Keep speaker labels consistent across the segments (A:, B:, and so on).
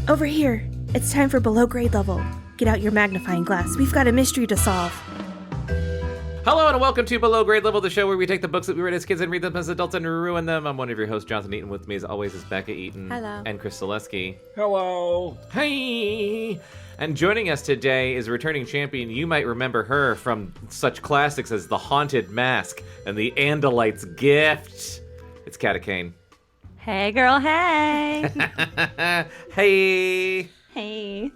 A: Over here. It's time for below grade level. Get out your magnifying glass. We've got a mystery to solve.
B: Hello and welcome to Below Grade Level, the show where we take the books that we read as kids and read them as adults and ruin them. I'm one of your hosts, Jonathan Eaton. With me as always is Bekah Eaton.
A: Hello.
B: And Chris Zaleski.
C: Hello.
B: Hey! And joining us today is a returning champion. You might remember her from such classics as The Haunted Mask and The Andalite's Gift. It's Kata Kane.
D: Hey, girl, hey.
B: Hey!
D: Hey.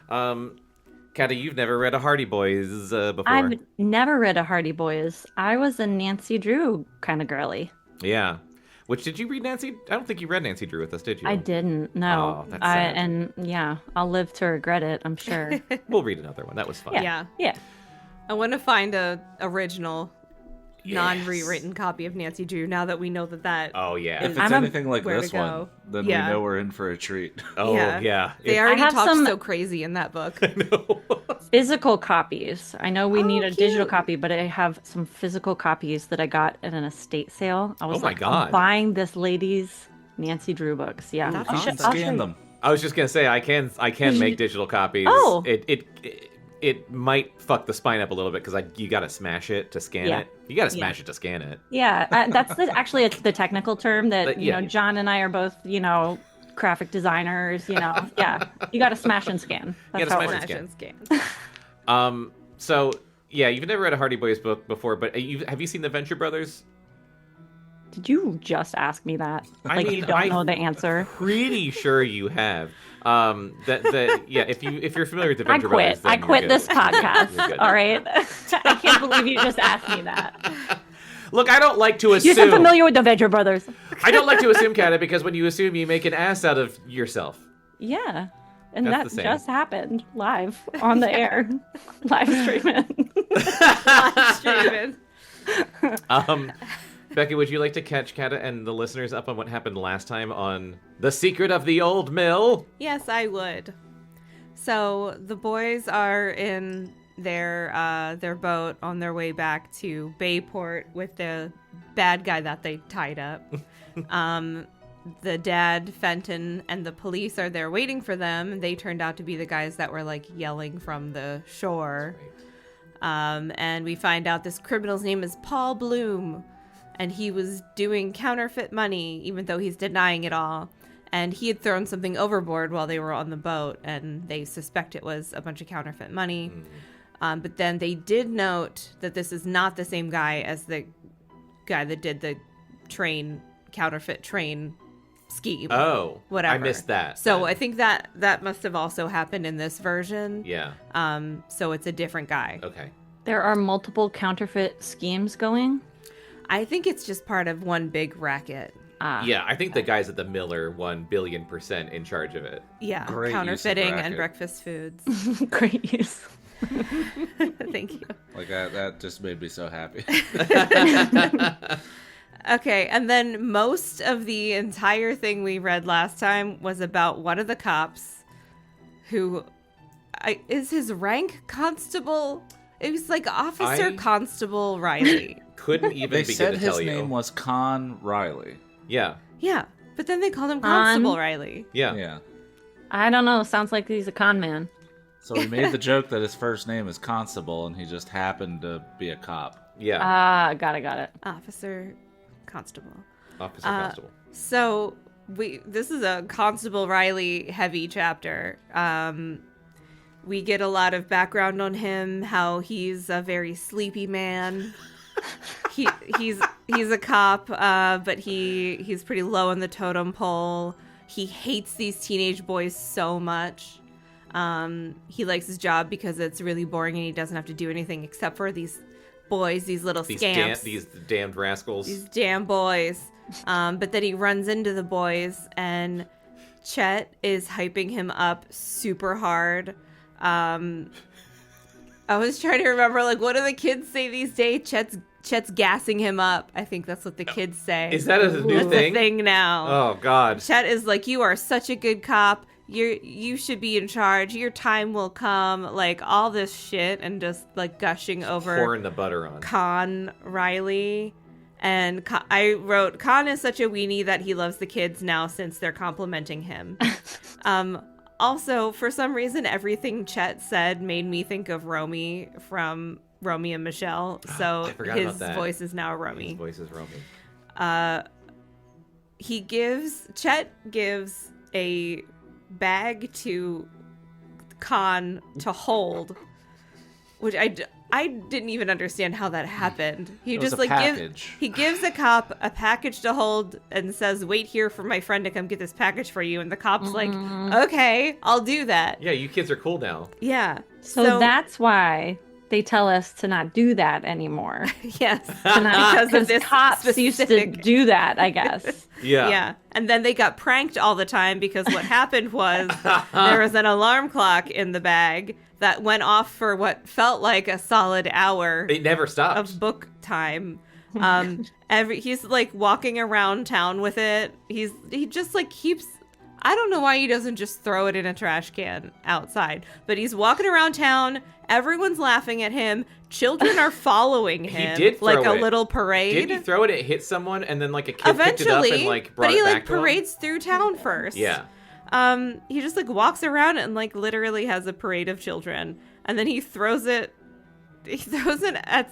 B: Kata, you've never read a Hardy Boys before.
D: I've never read a Hardy Boys. I was a Nancy Drew kind of girly.
B: Yeah. Which, did you read Nancy? I don't think you read Nancy Drew with us, did you?
D: I didn't, no.
B: Oh, that's sad.
D: And yeah, I'll live to regret it, I'm sure.
B: We'll read another one. That was fun.
D: Yeah.
E: I want to find a original, non-rewritten copy of Nancy Drew now that we know that.
B: Oh, yeah.
C: If it's anything like
E: where
C: this
E: to
C: one,
E: go.
C: then
E: Yeah.
C: we know we're in for a treat.
B: Oh, yeah.
E: They already
D: I have
E: talked
D: some-
E: so crazy in that book.
D: Physical copies. I know we need a
E: cute.
D: digital copy, but I have some physical copies that I got at an estate sale. I was
B: my
D: like,
B: God.
D: I'm buying this lady's Nancy Drew books. Yeah.
E: That's
D: I'll
E: awesome.
D: I'll show
C: Scan
D: you.
C: them.
B: I was just going to say, I can make digital copies.
D: Oh.
B: It might fuck the spine up a little bit because you got to smash it to scan
D: Yeah.
B: it. You got to smash it to scan it.
D: Yeah, actually it's the technical term that,
B: But,
D: you
B: yeah.
D: know, John and I are both, graphic designers, Yeah, you got to smash and scan. That's
B: gotta
D: how it
B: smash
D: works.
B: and
E: Smash and scan.
B: So, yeah, you've never read a Hardy Boys book before, but have you seen the Venture Brothers?
D: Did you just ask me that?
B: I
D: Like
B: mean,
D: you don't know the answer?
B: Pretty sure you have. If you're familiar with the Venture Brothers, then
D: I
B: you're
D: quit
B: good.
D: this podcast.
B: You're good.
D: All right. I can't believe you just asked me that.
B: Look, I don't like to assume.
D: You're so familiar with the Venture Brothers.
B: I don't like to assume, Kata, because when you assume, you make an ass out of yourself.
D: Yeah. And
B: That's
D: that
B: the same.
D: just happened live on the air. Live streaming.
E: Streaming.
B: Bekah, would you like to catch Kata and the listeners up on what happened last time on The Secret of the Old Mill?
E: Yes, I would. So the boys are in their boat on their way back to Bayport with the bad guy that they tied up. The dad, Fenton, and the police are there waiting for them. They turned out to be the guys that were like yelling from the shore. And we find out this criminal's name is Paul Blum. And he was doing counterfeit money, even though he's denying it all. And he had thrown something overboard while they were on the boat, and they suspect it was a bunch of counterfeit money. But then they did note that this is not the same guy as the guy that did the counterfeit train scheme.
B: Oh,
E: whatever.
B: I missed that.
E: So
B: then.
E: I think that must have also happened in this version.
B: Yeah.
E: So it's a different guy.
B: Okay.
D: There are multiple counterfeit schemes going.
E: I think it's just part of one big racket.
B: Yeah, I think the guys at the mill are 1 billion% in charge of it.
E: Yeah,
C: Great use of
E: counterfeiting and
C: racket.
E: breakfast foods.
D: Great use.
E: Thank you.
C: Like that just made me so happy.
E: Okay, and then most of the entire thing we read last time was about one of the cops who is his rank constable. It was like Officer Constable Riley.
B: Couldn't even
C: They
B: begin
C: said
B: to
C: his
B: tell you.
C: name was Con Riley.
B: Yeah.
E: Yeah, but then they called him Constable Riley.
B: Yeah.
C: Yeah.
D: I don't know. Sounds like he's a con man.
C: So we made the joke that his first name is Constable, and he just happened to be a cop.
B: Yeah.
D: Got it.
E: Officer Constable.
B: Officer Constable.
E: So this is a Constable Riley heavy chapter. We get a lot of background on him, how he's a very sleepy man. He's a cop, but he's pretty low on the totem pole. He hates these teenage boys so much. He likes his job because it's really boring and he doesn't have to do anything except for these boys, these little scamps.
B: These damned rascals.
E: These damn boys. But then he runs into the boys and Chet is hyping him up super hard. I was trying to remember, like, what do the kids say these days? Chet's gassing him up. I think that's what the kids say.
B: Is that a new
E: That's
B: thing?
E: a thing now.
B: Oh, God.
E: Chet is like, you are such a good cop. You should be in charge. Your time will come. Like, all this shit and just, like, gushing over
B: Pouring the butter on.
E: Con Riley. And I wrote, Con is such a weenie that he loves the kids now since they're complimenting him. Also, for some reason, everything Chet said made me think of Romy from Romy and Michelle. So
B: I forgot
E: his
B: about that.
E: voice is now Romy.
B: His voice is Romy.
E: Chet gives a bag to Khan to hold, which I didn't even understand how that happened. He
C: It was
E: just
C: a
E: like
C: package.
E: he gives a cop a package to hold and says, "Wait here for my friend to come get this package for you." And the cop's like, "Okay, I'll do that."
B: Yeah, you kids are cool now.
E: Yeah.
D: So that's why they tell us to not do that anymore.
E: yes,
D: Because
E: this
D: cops used to
E: specific-
D: do that, I guess.
B: Yeah.
E: Yeah. And then they got pranked all the time because what happened was there was an alarm clock in the bag that went off for what felt like a solid hour
B: It never stopped.
E: of book time. He's like walking around town with it. He just like keeps, I don't know why he doesn't just throw it in a trash can outside, but he's walking around town. Everyone's laughing at him. Children are following him
B: did throw
E: like a
B: it.
E: little parade.
B: Did he throw it? It hit someone, and then like a kid picked it
E: Eventually,
B: up and like brought
E: but he
B: it
E: like
B: back to him?
E: parades through town first.
B: Yeah.
E: He just like walks around and like literally has a parade of children, and then he throws it. He throws it at.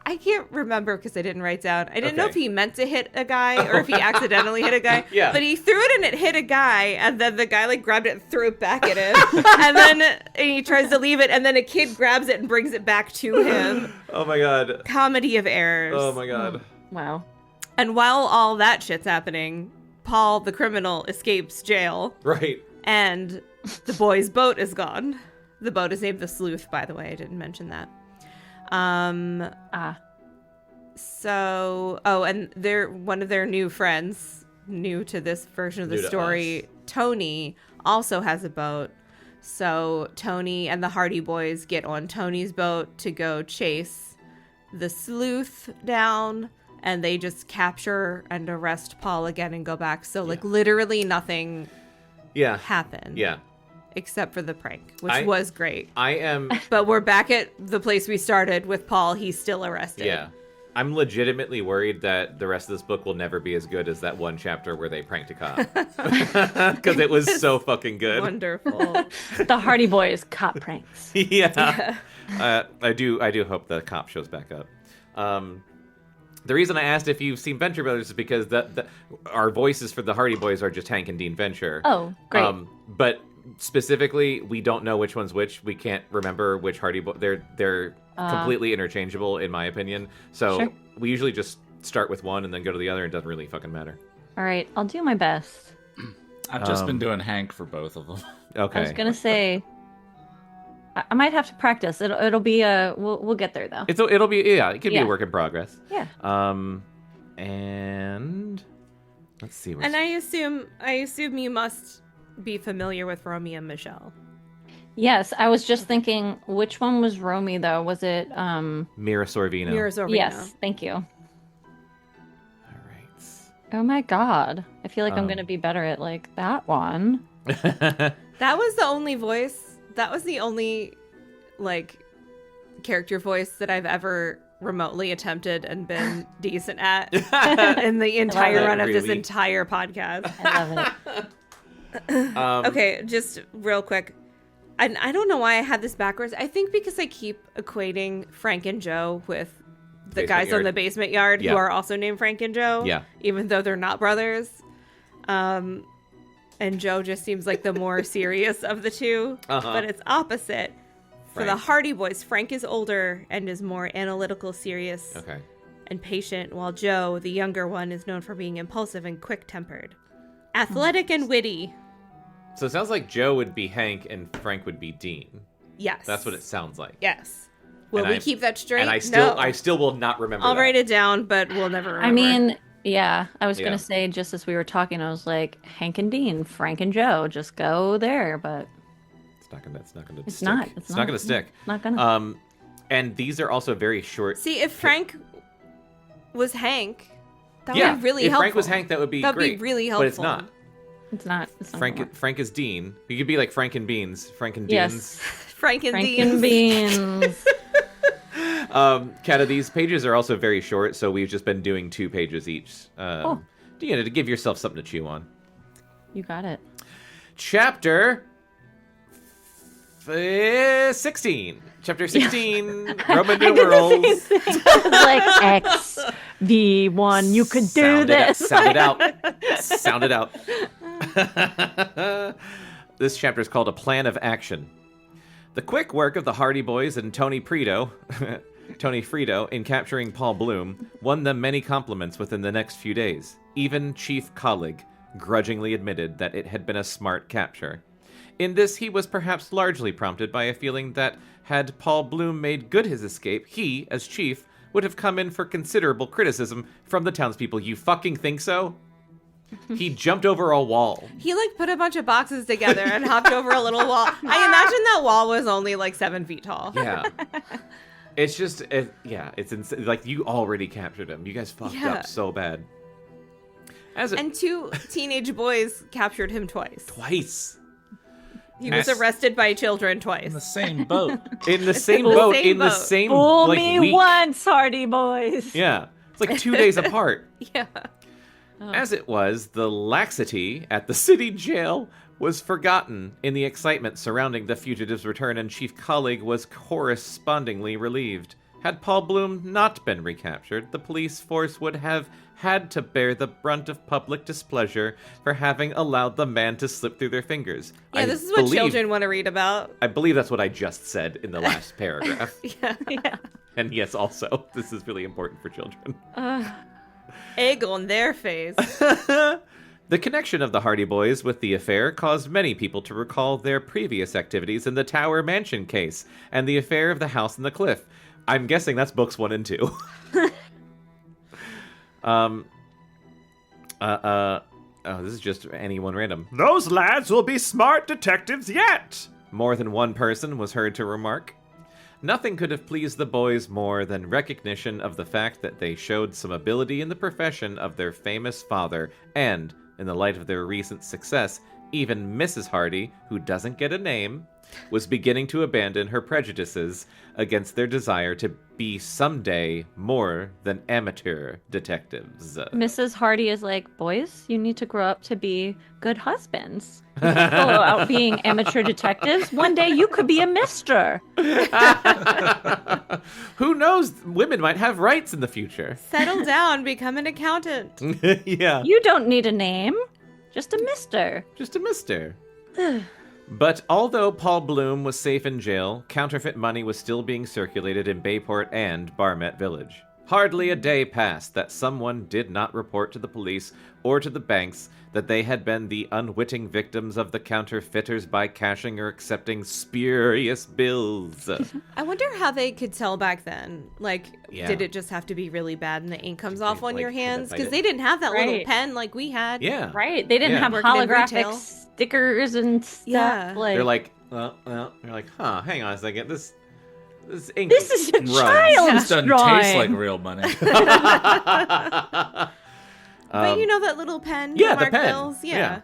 E: I can't remember because I didn't write down. I didn't know
B: Okay.
E: if he meant to hit a guy or if he accidentally hit a guy.
B: Yeah.
E: But he threw it and it hit a guy, and then the guy like grabbed it and threw it back at him, and then he tries to leave it, and then a kid grabs it and brings it back to him.
B: Oh my god.
E: Comedy of errors.
B: Oh my god.
D: Wow.
E: And while all that shit's happening, Paul, the criminal, escapes jail.
B: Right.
E: And the boy's boat is gone. The boat is named the Sleuth, by the way. I didn't mention that. So, and they're one of their new friends, new to this version of the
B: New to
E: story,
B: us.
E: Tony, also has a boat. So Tony and the Hardy Boys get on Tony's boat to go chase the Sleuth down, and they just capture and arrest Paul again and go back. So, like, literally nothing
B: Yeah.
E: happened.
B: Yeah.
E: Except for the prank, which was great.
B: I am.
E: But we're back at the place we started with Paul. He's still arrested.
B: Yeah. I'm legitimately worried that the rest of this book will never be as good as that one chapter where they pranked a cop. Because it was so fucking good.
E: Wonderful.
D: The Hardy Boys cop pranks.
B: Yeah. I do hope the cop shows back up. The reason I asked if you've seen Venture Brothers is because our voices for the Hardy Boys are just Hank and Dean Venture.
D: Oh, great.
B: But specifically, we don't know which one's which. We can't remember which Hardy Boy. They're completely interchangeable, in my opinion. So
D: Sure.
B: we usually just start with one and then go to the other. It doesn't really fucking matter.
D: All right, I'll do my best.
C: I've just been doing Hank for both of them.
B: Okay.
D: I was gonna say, I might have to practice. It'll be we'll get there though.
B: It'll be it can be
D: Yeah.
B: a work in progress.
D: Yeah.
B: And let's see.
E: And I assume you must be familiar with Romy and Michelle.
D: Yes, I was just thinking, which one was Romy though? Was it
B: Mira Sorvino.
E: Mira Sorvino.
D: Yes, thank you.
B: All right.
D: Oh my god. I feel like I'm gonna be better at like that one.
E: That was the only voice. That was the only like character voice that I've ever remotely attempted and been decent at in the entire
B: it,
E: run of this
B: really.
E: entire podcast.
D: I love it.
E: Okay, just real quick. I don't know why I had this backwards. I think because I keep equating Frank and Joe with the
B: Basement
E: guys on
B: Yard.
E: the basement yard
B: Yeah.
E: who are also named Frank and Joe.
B: Yeah.
E: Even though they're not brothers. And Joe just seems like the more serious of the two.
B: Uh-huh.
E: But it's opposite. For the
B: Frank.
E: Hardy Boys, Frank is older and is more analytical, serious,
B: Okay.
E: and patient, while Joe, the younger one, is known for being impulsive and quick-tempered. Athletic and witty.
B: So it sounds like Joe would be Hank and Frank would be Dean.
E: Yes.
B: That's what it sounds like.
E: Yes. Will
B: And
E: we keep that straight?
B: And I
E: No.
B: still will not remember.
E: I'll
B: that.
E: write it down, but we'll never remember.
D: I mean, yeah, I was
B: Yeah.
D: gonna say just as we were talking, I was like, Hank and Dean, Frank and Joe, just go there, but
B: It's not gonna.
D: it's
B: stick.
D: not.
B: It's not gonna stick.
D: Not gonna.
B: And these are also very short.
E: See, if Frank was Hank, that
B: yeah.
E: would be really
B: if
E: helpful.
B: Frank was Hank, that would be
E: That'd
B: great.
E: be really
B: But it's
E: helpful.
B: not.
D: It's not. It's not gonna work.
B: Frank is Dean. You could be like Frank and Beans. Frank and
D: Yes.
B: Beans.
E: Frank and
D: Frank
E: Dean.
D: and Beans.
B: Kata, these pages are also very short, so we've just been doing 2 pages each.
D: Oh.
B: To give yourself something to chew on.
D: You got it.
B: Chapter 16. Chapter 16, Roman numerals.
D: Like X, V1, you could do this.
B: Sound it out. Sound it out. This chapter is called A Plan of Action. The quick work of the Hardy Boys and Tony Frito in capturing Paul Blum won them many compliments within the next few days. Even Chief Colleague grudgingly admitted that it had been a smart capture. In this, he was perhaps largely prompted by a feeling that had Paul Blum made good his escape, he, as chief, would have come in for considerable criticism from the townspeople. You fucking think so? He jumped over a wall.
E: He like put a bunch of boxes together and hopped over a little wall. I imagine that wall was only like 7 feet tall.
B: Yeah. It's just, it's insane. Like, you already captured him. You guys fucked up so bad.
E: And 2 teenage boys captured him twice.
B: Twice.
E: He was arrested by children twice.
C: In the same boat.
B: In the same boat. In the same
D: Fool
B: like,
D: me
B: week.
D: once, Hardy Boys.
B: Yeah. It's like 2 days apart.
E: Yeah.
B: As it was, the laxity at the city jail was forgotten in the excitement surrounding the fugitive's return, and Chief Colleague was correspondingly relieved. Had Paul Blum not been recaptured, the police force would have had to bear the brunt of public displeasure for having allowed the man to slip through their fingers.
E: Yeah, this is what children want to read about.
B: I believe that's what I just said in the last paragraph.
E: Yeah.
B: And yes, also, this is really important for children.
E: Egg on their face.
B: The connection of the Hardy Boys with the affair caused many people to recall their previous activities in the Tower Mansion case and the affair of the house in the cliff. I'm guessing that's books 1 and 2. This is just anyone random.
F: Those lads will be smart detectives yet!
B: More than one person was heard to remark. Nothing could have pleased the boys more than recognition of the fact that they showed some ability in the profession of their famous father, and, in the light of their recent success, even Mrs. Hardy, who doesn't get a name, was beginning to abandon her prejudices against their desire to be someday more than amateur detectives.
D: Mrs. Hardy is like, boys, you need to grow up to be good husbands. You can't go out being amateur detectives. One day you could be a mister.
B: Who knows? Women might have rights in the future.
E: Settle down, become an accountant.
B: Yeah.
D: You don't need a name. Just a mister.
B: Just a mister. But although Paul Blum was safe in jail, counterfeit money was still being circulated in Bayport and Barmet Village. Hardly a day passed that someone did not report to the police or to the banks that they had been the unwitting victims of the counterfeiters by cashing or accepting spurious bills.
E: I wonder how they could tell back then. Like,
B: Yeah.
E: did it just have to be really bad and the ink comes off on
B: like,
E: your
B: had to
E: hands?
B: bite
E: Because
B: it?
E: they didn't have that little
D: Right.
E: pen like we had.
B: Yeah.
D: Right. They didn't
B: Yeah.
D: have
E: Working in
D: holographic
E: retail.
D: stickers and stuff.
E: Yeah.
B: They're like, they're like, hang on a second, this ink
D: This is a
B: runs.
D: child's
C: This doesn't
D: drawing.
C: taste like real money.
E: But you know that little pen
B: yeah,
E: to
B: the
E: mark
B: pen.
E: bills?
B: Yeah.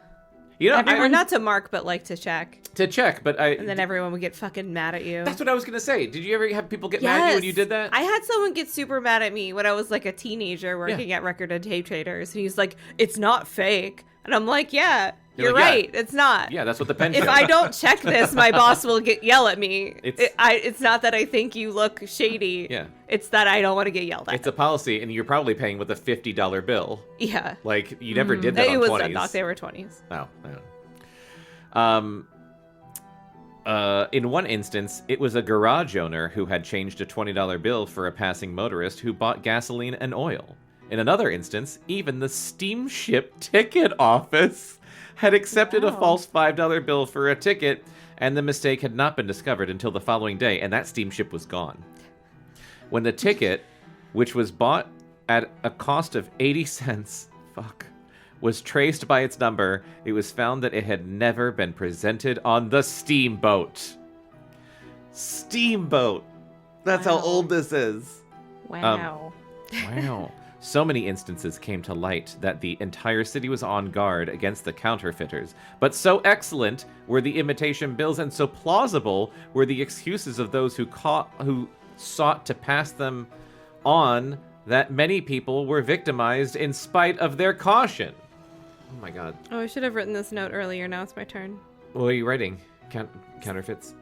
B: You know,
E: Or not to mark, but like to check.
B: to check, but
E: And then everyone would get fucking mad at you.
B: that's what I was gonna say. Did you ever have people get mad at you when you did that?
E: I had someone get super mad at me when I was like a teenager working at Record and Tape Traders. And he's like, it's not fake. And I'm like, yeah, you're
B: like, yeah.
E: right. It's not.
B: Yeah, that's what the pen
E: If
B: shows.
E: I don't check this, my boss will yell at me.
B: It's-
E: It's not that I think you look shady.
B: Yeah.
E: It's that I don't want to get yelled at.
B: It's a policy, and you're probably paying with a $50 bill.
E: Yeah.
B: Like, you never did that
E: It
B: on
E: was
B: 20s.
E: not. They were 20s.
B: In one instance, it was a garage owner who had changed a $20 bill for a passing motorist who bought gasoline and oil. In another instance, even the steamship ticket office had accepted a false $5 bill for a ticket, and the mistake had not been discovered until the following day, and that steamship was gone. When the ticket, which was bought at a cost of 80 cents, was traced by its number, it was found that it had never been presented on the steamboat. Steamboat! That's how old this is.
D: Wow.
B: Wow. So many instances came to light that the entire city was on guard against the counterfeiters. But so excellent were the imitation bills, and so plausible were the excuses of those who sought to pass them on, that many people were victimized in spite of their caution. Oh my god.
E: Oh, I should have written this note earlier. Now it's my turn.
B: What are you writing? Counterfeits?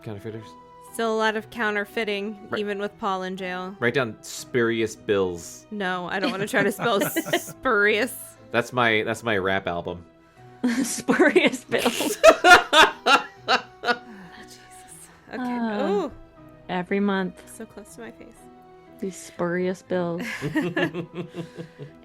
B: counterfeiters.
E: Still a lot of counterfeiting,
B: Right.
E: even with Paul in jail.
B: Write down spurious bills.
E: No, I don't want to try to spell spurious.
B: That's my rap album.
D: Spurious bills.
E: Okay. Ooh,
D: Every month,
E: so close to my face.
D: these spurious bills.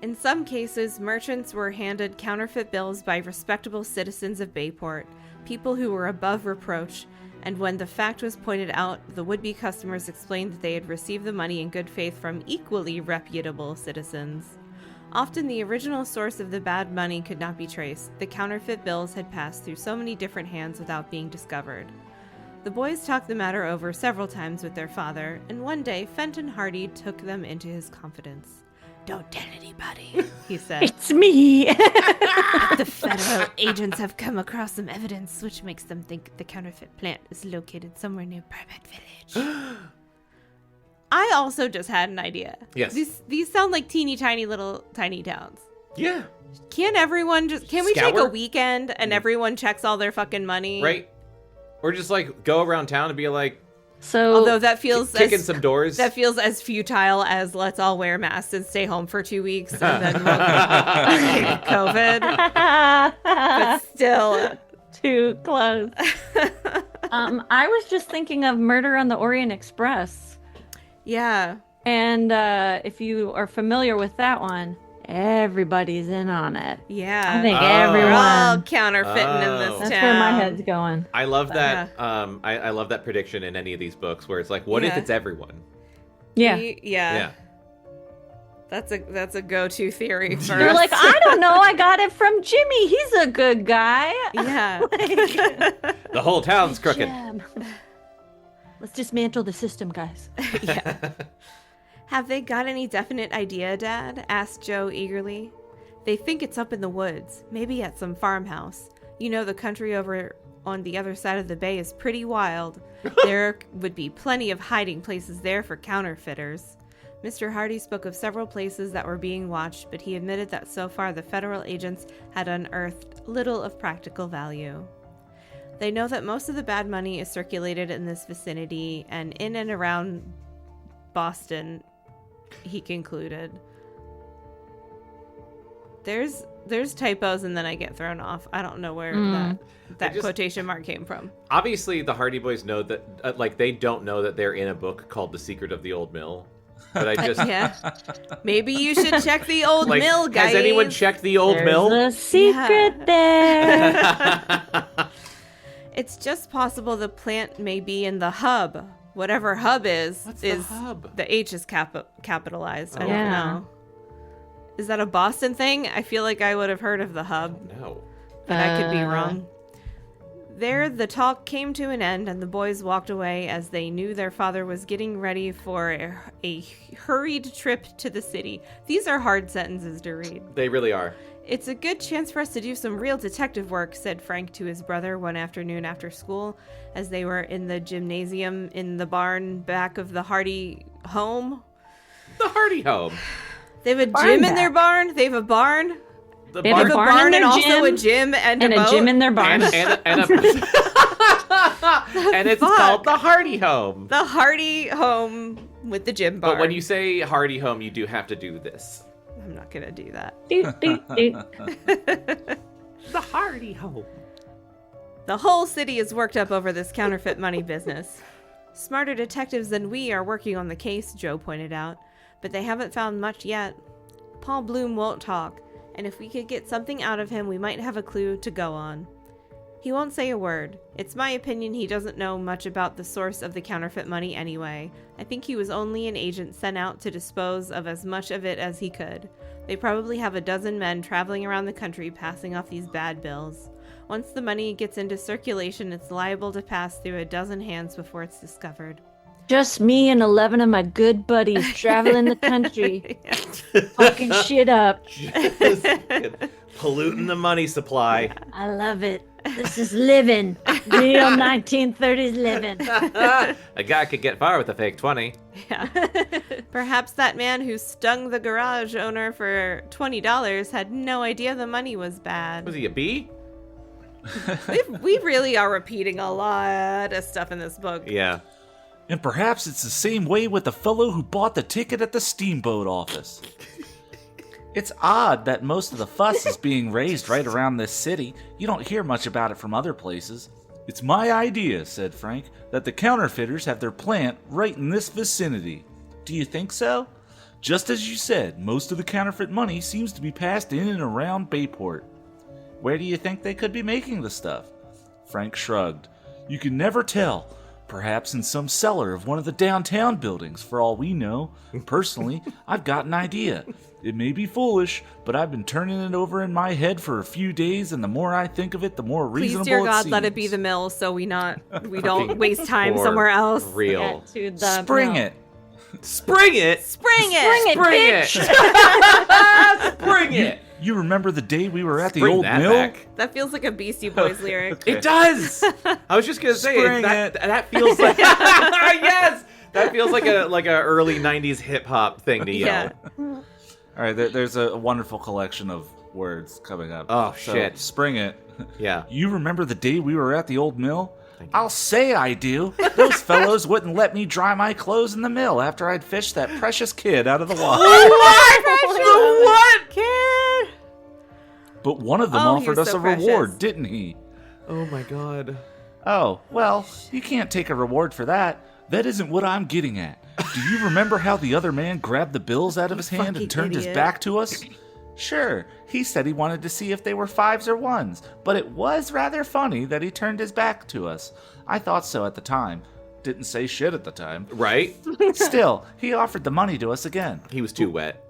E: In some cases, merchants were handed counterfeit bills by respectable citizens of Bayport, people who were above reproach, and when the fact was pointed out, the would-be customers explained that they had received the money in good faith from equally reputable citizens. Often the original source of the bad money could not be traced. The counterfeit bills had passed through so many different hands without being discovered. The boys talked the matter over several times with their father, and one day Fenton Hardy took them into his confidence. "Don't tell anybody," he said.
D: It's me.
E: The federal agents have come across some evidence which makes them think the counterfeit plant is located somewhere near Burbot Village. I also just had an idea.
B: Yes.
E: These sound like teeny tiny little tiny towns.
B: Yeah.
E: Can we take a
B: Scour?
E: weekend and everyone checks all their fucking money?
B: Right. Or just like go around town and be like
D: So
E: Although that feels
B: kicking
E: as,
B: some doors.
E: that feels as futile as let's all wear masks and stay home for 2 weeks and then we'll get COVID. But still.
D: too close. I was just thinking of Murder on the Orient Express.
E: Yeah.
D: And if you are familiar with that one, everybody's in on it.
E: Yeah.
D: I think
B: Oh.
E: We're all
D: everyone.
E: counterfeiting in this
B: Oh.
D: That's
E: town.
D: where my head's going.
B: I love that. I love that prediction in any of these books where it's like, what if
E: Yeah.
B: it's everyone?
D: Yeah.
E: Yeah. That's a go-to theory for
D: They're
E: us.
D: like, I don't know. I got it from Jimmy. He's a good guy.
E: Yeah.
B: The whole town's crooked.
D: Jam. Let's dismantle the system, guys.
E: Have they got any definite idea, Dad? Asked Joe eagerly. They think it's up in the woods, maybe at some farmhouse. You know, the country over on the other side of the bay is pretty wild. There would be plenty of hiding places there for counterfeiters. Mr. Hardy spoke of several places that were being watched, but he admitted that so far the federal agents had unearthed little of practical value. They know that most of the bad money is circulated in this vicinity and in and around Boston, he concluded. There's typos and then I get thrown off. I don't know where that quotation mark came from.
B: Obviously, the Hardy Boys know that, like, they don't know that they're in a book called The Secret of the Old Mill. But I just,
E: Yeah. Maybe you should check the old
B: like,
E: mill, guys.
B: has anyone checked the old
D: There's
B: mill?
D: a secret there.
E: It's just possible the plant may be in the hub. Whatever hub is,
B: What's the hub?
E: The H is capitalized. I don't
D: Yeah.
E: know. Is that a Boston thing? I feel like I would have heard of the hub.
B: No.
E: But I could be wrong. There, the talk came to an end, and the boys walked away as they knew their father was getting ready for a hurried trip to the city. These are hard sentences to read.
B: They really are.
E: It's a good chance for us to do some real detective work, said Frank to his brother one afternoon after school, as they were in the gymnasium in the barn back of the Hardy home.
B: The Hardy home.
E: They have a
D: Barn
E: gym in
D: back.
E: their barn. They have a barn.
B: The
D: They have
E: They have
D: a
E: a
D: barn in
E: barn
D: their
E: and also a
D: gym,
E: gym and
D: and
E: a
D: a
E: boat.
D: gym in their barn.
B: And it's
E: fuck?
B: called the Hardy home.
E: The Hardy home with the gym barn.
B: But when you say Hardy home, you do have to do this.
E: I'm not gonna do that.
D: Doot, doot, doot.
B: The Hardy home.
E: The whole city is worked up over this counterfeit money business. Smarter detectives than we are working on the case, Joe pointed out, but they haven't found much yet. Paul Blum won't talk, and if we could get something out of him, we might have a clue to go on. He won't say a word. It's my opinion he doesn't know much about the source of the counterfeit money anyway. I think he was only an agent sent out to dispose of as much of it as he could. They probably have a dozen men traveling around the country passing off these bad bills. Once the money gets into circulation, it's liable to pass through a dozen hands before it's discovered.
D: Just me and 11 of my good buddies traveling the country, fucking shit up.
B: Just polluting the money supply.
D: I love it. This is living. Real 1930s living.
B: A guy could get far with a fake 20.
E: Yeah. Perhaps that man who stung the garage owner for $20 had no idea the money was bad.
B: Was he a bee?
E: We really are repeating a lot of stuff in this book.
B: Yeah.
C: And perhaps it's the same way with the fellow who bought the ticket at the steamboat office. It's odd that most of the fuss is being raised right around this city. You don't hear much about it from other places. It's my idea, said Frank, that the counterfeiters have their plant right in this vicinity. Do you think so? Just as you said, most of the counterfeit money seems to be passed in and around Bayport. Where do you think they could be making the stuff? Frank shrugged. You can never tell. Perhaps in some cellar of one of the downtown buildings, for all we know. Personally, I've got an idea. It may be foolish, but I've been turning it over in my head for a few days, and the more I think of it, the more
E: Please,
C: reasonable
E: dear God,
C: it
E: let it
C: seems.
E: be the mill so we don't waste time
B: For
E: somewhere else.
B: Real.
D: Get to the
C: Spring
D: mill.
C: it.
B: Spring it!
E: Spring it!
B: Spring it!
D: bitch.
B: Spring it!
C: You remember the day we were at the
B: Bring
C: old
B: that
C: mill?
B: back.
E: That feels like a Beastie Boys lyric.
C: Okay.
B: It does. I was just gonna say
C: Spring
B: that feels like yes, that feels like a early '90s hip hop thing to yell.
E: Yeah.
C: All right, there's a wonderful collection of words coming up.
B: Oh,
C: So,
B: shit.
C: Spring it.
B: Yeah.
C: You remember the day we were at the old mill? I'll say I do. Those fellows wouldn't let me dry my clothes in the mill after I'd fished that precious kid out of the water.
E: What? Kid!
C: But one of them
E: Oh, he
C: offered
E: was
C: us
E: so
C: a reward,
E: precious.
C: didn't he?
B: Oh my god.
C: Oh, well, you can't take a reward for that. That isn't what I'm getting at. Do you remember how the other man grabbed the bills out of his hand
E: Fucking
C: and turned his
E: idiot.
C: back to us? Sure, he said he wanted to see if they were 5s or 1s, but it was rather funny that he turned his back to us. I thought so at the time. Didn't say shit at the time.
B: Right?
C: Still, he offered the money to us again.
B: He was too wet.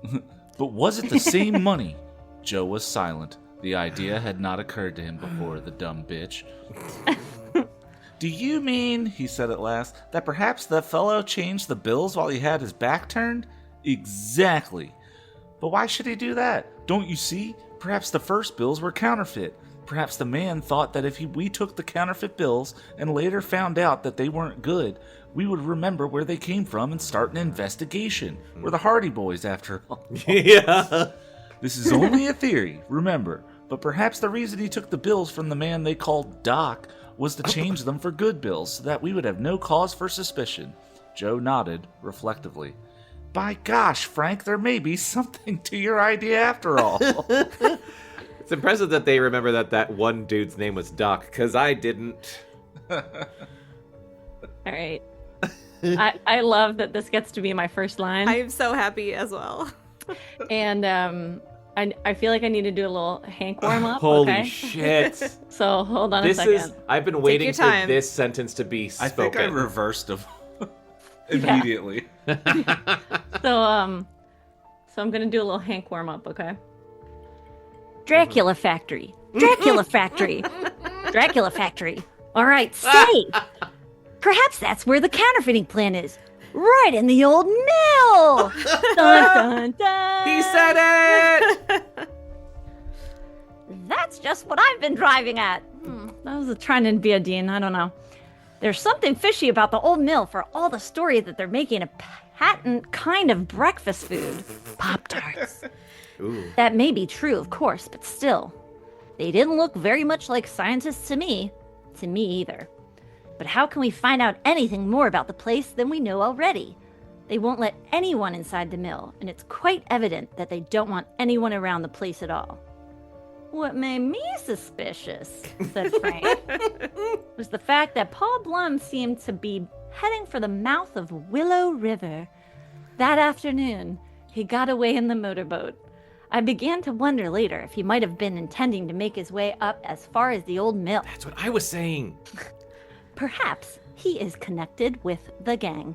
C: But was it the same money? Joe was silent. The idea had not occurred to him before, the dumb bitch. Do you mean, he said at last, that perhaps the fellow changed the bills while he had his back turned? Exactly. But why should he do that? Don't you see? Perhaps the first bills were counterfeit. Perhaps the man thought that if we took the counterfeit bills and later found out that they weren't good, we would remember where they came from and start an investigation. We're the Hardy Boys, after all.
B: Yeah.
C: This is only a theory, remember, but perhaps the reason he took the bills from the man they called Doc was to change them for good bills so that we would have no cause for suspicion. Joe nodded reflectively. By gosh, Frank, there may be something to your idea after all.
B: It's impressive that they remember that one dude's name was Doc, because I didn't.
D: All right. I love that this gets to be my first line.
E: I am so happy as well.
D: And I feel like I need to do a little Hank warm up.
B: Holy
D: okay?
B: shit.
D: So hold on
B: This
D: a second.
B: is. I've been waiting
E: your
B: for
E: time.
B: this sentence to be
C: I
B: spoken.
C: think I reversed him immediately.
D: So I'm gonna do a little Hank warm up, okay? Dracula Factory. Dracula Factory. Dracula Factory. All right, say. Perhaps that's where the counterfeiting plant is. Right in the old mill. Dun, dun, dun.
B: He said it!
D: That's just what I've been driving at. That was trying to be a dean. I don't know. There's something fishy about the old mill for all the story that they're making a patent kind of breakfast food. Pop-Tarts.
B: Ooh.
D: That may be true, of course, but still. They didn't look very much like scientists to me. To me either. But how can we find out anything more about the place than we know already? They won't let anyone inside the mill, and it's quite evident that they don't want anyone around the place at all. What made me suspicious, said Frank, was the fact that Paul Blum seemed to be heading for the mouth of Willow River. That afternoon, he got away in the motorboat. I began to wonder later if he might have been intending to make his way up as far as the old mill.
B: That's what I was saying.
D: Perhaps he is connected with the gang.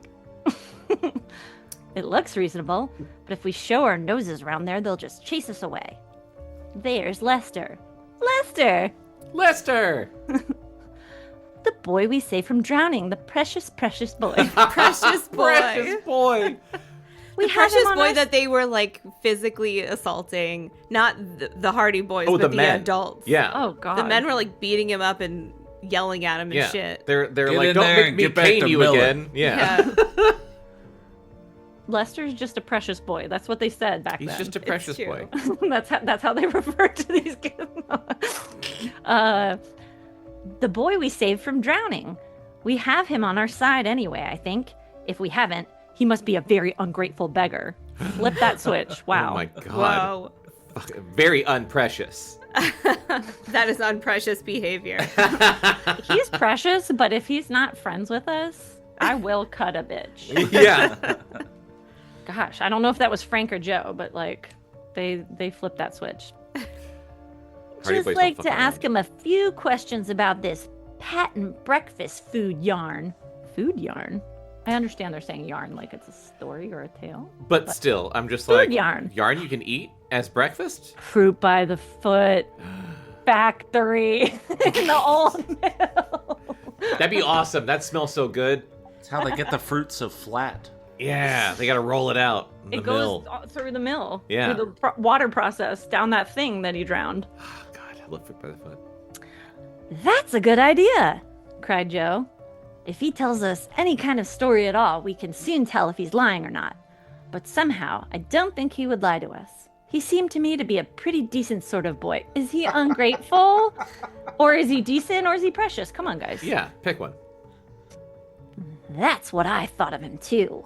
D: It looks reasonable, but if we show our noses around there, they'll just chase us away. There's Lester. Lester!
B: Lester!
D: The boy we saved from drowning, the precious, precious boy.
E: Precious boy.
B: Precious boy.
D: We
E: The
D: have him
E: precious
D: on
E: boy
D: our-
E: that they were like physically assaulting, not the Hardy Boys,
B: Oh,
E: but
B: the men.
E: adults.
B: Yeah.
D: Oh, God.
E: The men were like beating him up and yelling at him and
B: Yeah.
E: shit.
B: They're
C: Get
B: like,
C: in
B: don't
C: there
B: make
C: and
B: me
C: get back
B: cane
C: to
B: you
C: milling."
B: again. Yeah.
E: Yeah.
D: Lester's just a precious boy. That's what they said back
B: He's
D: then.
B: just a precious
E: true.
B: boy.
D: That's how they refer to these kids. The boy we saved from drowning. We have him on our side anyway, I think. If we haven't, he must be a very ungrateful beggar. Flip that switch. Wow.
B: Oh my god.
E: Whoa.
B: Very unprecious.
E: That is unprecious behavior.
D: He's precious, but if he's not friends with us, I will cut a bitch.
B: Yeah.
D: Gosh, I don't know if that was Frank or Joe, but like they flipped that switch.
B: Party
D: Just
B: boys
D: like
B: don't
D: to
B: fuck
D: ask
B: around.
D: him a few questions about this patent breakfast food yarn. Food yarn? I understand they're saying yarn like it's a story or a tale.
B: But still, I'm just
D: Food
B: like,
D: yarn.
B: yarn you can eat as breakfast?
D: Fruit by the foot. Factory in the old mill.
B: That'd be awesome. That smells so good.
C: It's how they get the fruit so flat.
B: Yeah, they gotta roll it out in
D: It
B: the
D: goes
B: mill.
D: through the mill.
B: Yeah.
D: Through the water process down that thing that he drowned.
B: Oh, God, I love fruit by the foot.
D: That's a good idea, cried Joe. If he tells us any kind of story at all, we can soon tell if he's lying or not. But somehow, I don't think he would lie to us. He seemed to me to be a pretty decent sort of boy. Is he ungrateful? Or is he decent? Or is he precious? Come on, guys.
B: Yeah, pick one.
D: That's what I thought of him, too.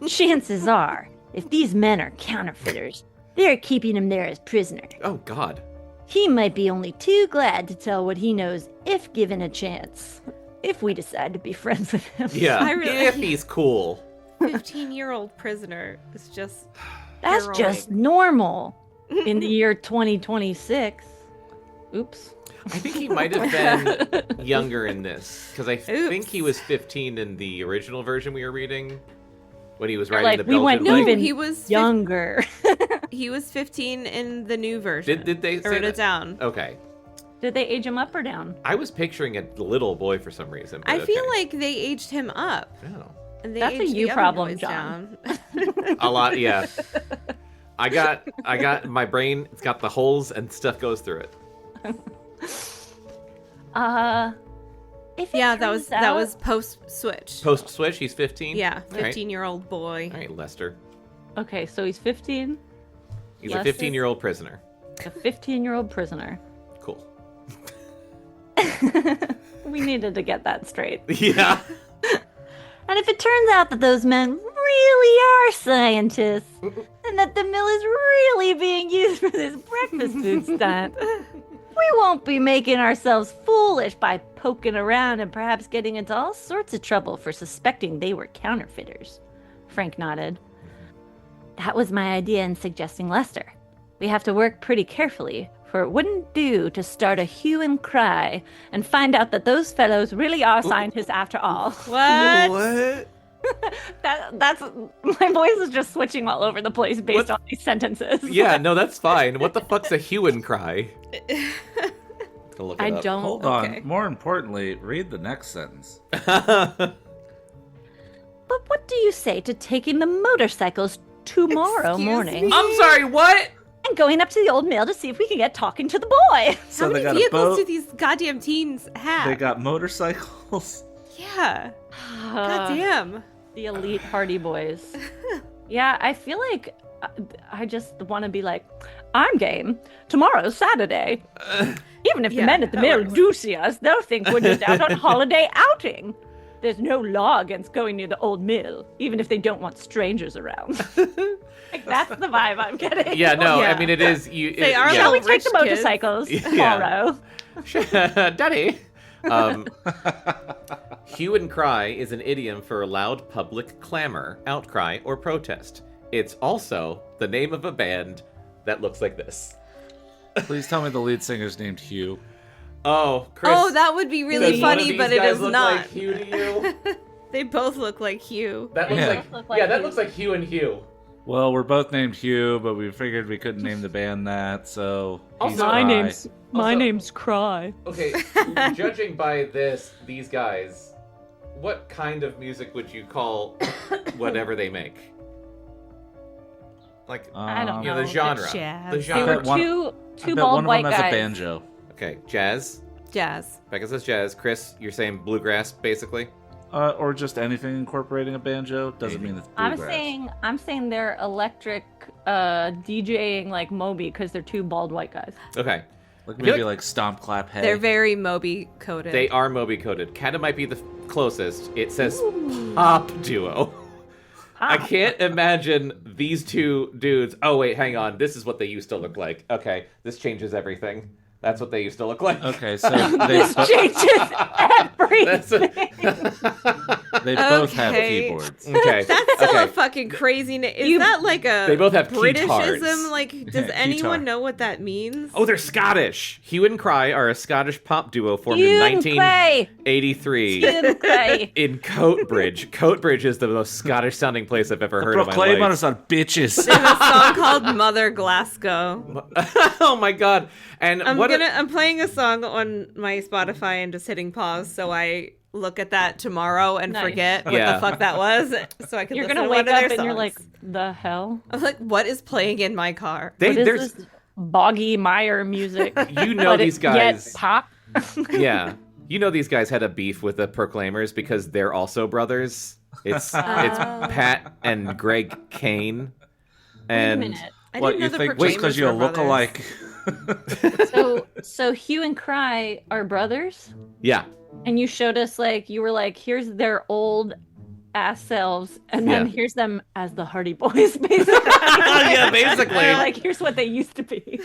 D: Chances are, if these men are counterfeiters, they're keeping him there as prisoner.
B: Oh, God.
D: He might be only too glad to tell what he knows if given a chance. If we decide to be friends with him.
B: Yeah,
E: I really-
B: if he's cool.
E: 15-year-old prisoner is just
D: That's
E: heroic.
D: just normal in the year 2026. Oops.
B: I think he might have been younger in this, because I think he was 15 in the original version we were reading, when he was writing
D: Like,
B: the
D: we went
B: Belgian.
D: even
E: he was
D: younger.
E: He was 15 in the new version.
B: Did they
E: I
B: say
E: wrote
B: that?
E: it down.
B: Okay.
D: Did they age him up or down?
B: I was picturing a little boy for some reason. But
E: I feel
B: okay.
E: like they aged him up.
B: Oh.
E: And they
D: That's a
E: aged
D: you
E: the other
D: problem,
E: boys
D: John.
E: down.
B: A lot, yeah. I got my brain, it's got the holes and stuff goes through it.
D: If it
E: Yeah,
D: turns
E: that
D: out-
E: was post switch.
B: Post switch, he's 15?
E: Yeah,
B: All right.
E: 15-year-old boy.
B: All right, Lester.
D: Okay, so he's 15.
B: He's
D: Lester?
B: a 15-year-old prisoner.
D: A 15-year-old prisoner.
B: Cool.
D: We needed to get that straight.
B: Yeah.
D: And if it turns out that those men really are scientists, and that the mill is really being used for this breakfast food stunt, we won't be making ourselves foolish by poking around and perhaps getting into all sorts of trouble for suspecting they were counterfeiters. Frank nodded. That was my idea in suggesting Lester. We have to work pretty carefully, for it wouldn't do to start a hue and cry and find out that those fellows really are scientists after all.
E: What?
B: What?
D: That's my voice is just switching all over the place based on these sentences.
B: Yeah, no, that's fine. What the fuck's a hue and cry? Gonna look it
D: I
B: up.
D: don't.
C: Hold
E: Okay.
C: on. More importantly, read the next sentence.
D: But what do you say to taking the motorcycles tomorrow
E: Excuse
D: morning
E: me?
B: I'm sorry, what?
D: and going up to the old mill to see if we can get talking to the boy?
C: So
E: How
C: they
E: many
C: got a
E: vehicles do
C: boat.
E: these goddamn teens have?
C: They got motorcycles.
E: Yeah. Goddamn.
D: The elite Hardy Boys. Yeah, I feel like I just want to be like, I'm game. Tomorrow's Saturday. Even if the
E: yeah,
D: men at the
E: that
D: mill
E: works.
D: do see us, they'll think we're just out on holiday outing. There's no law against going near the old mill, even if they don't want strangers around. Like, that's the vibe I'm getting.
B: Yeah, no,
E: Yeah.
B: I mean, it is.
E: They are
B: yeah.
D: Shall we
E: little
D: take the
E: rich kids.
D: motorcycles
B: Yeah.
D: tomorrow?
B: Daddy. Hue and cry is an idiom for a loud public clamor, outcry, or protest. It's also the name of a band that looks like this.
C: Please tell me the lead singer's named Hugh.
B: Oh, Chris.
E: Oh, that would be really
B: does one of
E: funny,
B: these
E: but it
B: guys
E: is
B: look
E: not.
B: like Hugh to you?
E: They both look like Hugh.
B: That looks
C: Yeah.
B: like,
D: Look like
B: yeah, that
D: Hugh.
B: looks like Hugh and Hugh.
C: Well, we're both named Hugh, but we figured we couldn't name the band that, so he's
B: Also-
C: Fry.
B: Also-
D: name's Cry.
B: Okay, judging by these guys, what kind of music would you call whatever they make? Like,
D: I don't
B: you know,
D: know.
B: the genre.
E: Jazz.
B: The
E: They
D: They
B: genre.
D: were
C: bet one-
D: two
C: I bet
D: bald
C: one of
D: white
C: them has
D: guys.
C: a banjo.
B: Okay, jazz.
E: Jazz.
B: Bekah says jazz. Chris, you're saying bluegrass, basically?
C: Or just anything incorporating a banjo. Doesn't mean it's bluegrass.
D: I'm saying they're electric DJing like Moby because they're two bald white guys.
B: Okay.
C: Like
B: feel
C: maybe
B: like-
C: like stomp, clap, hey.
E: They're very Moby coded.
B: They are Moby coded. Kata might be the closest. It says pop duo. I can't imagine these two dudes. Oh, wait, hang on. This is what they used to look like. Okay, this changes everything. That's what they used to look like.
C: Okay, so they,
D: Changes everything.
C: they both have
E: Okay.
C: keyboards.
B: Okay.
E: That's still
B: okay.
E: a fucking crazy name. Is that like a
B: They both have
E: Britishism?
B: keytards.
E: Like, does
C: Guitar.
E: anyone know what that means?
B: Oh, they're Scottish. Hue and Cry are a Scottish pop duo formed in
D: Hue and Cry.
B: 1983
D: Hue and Cry.
B: in Coatbridge. Coatbridge is the most Scottish sounding place I've ever heard of in my life.
C: Proclaimers are bitches.
E: They have a song called Mother Glasgow.
B: Oh my god. And
E: I'm playing a song on my Spotify and just hitting pause so I look at that tomorrow and
D: Nice.
E: forget what
B: Yeah.
E: the fuck that was. So I can
D: You're
E: listen
D: gonna
E: to one
D: wake
E: of their
D: up and you're like,
E: songs.
D: the hell?
E: I'm like, what is playing in my car?
D: What is
B: there's
D: this boggy Meyer music?
B: you know
D: But
B: these
D: it yet
B: guys.
D: pop.
B: Yeah. You know these guys had a beef with the Proclaimers because they're also brothers. It's Pat and Greg Kane. And
D: Wait a minute.
E: I
C: What,
E: didn't know
C: you
E: the
C: think just because
E: Proclaimers
C: you're a
E: were brothers.
C: lookalike?
D: So Hue and Cry are brothers,
B: yeah.
D: and you showed us like you were like, here's their old ass selves, and then
B: Yeah.
D: here's them as the Hardy Boys, basically.
B: Yeah, basically.
D: And you're like, here's what they used to be.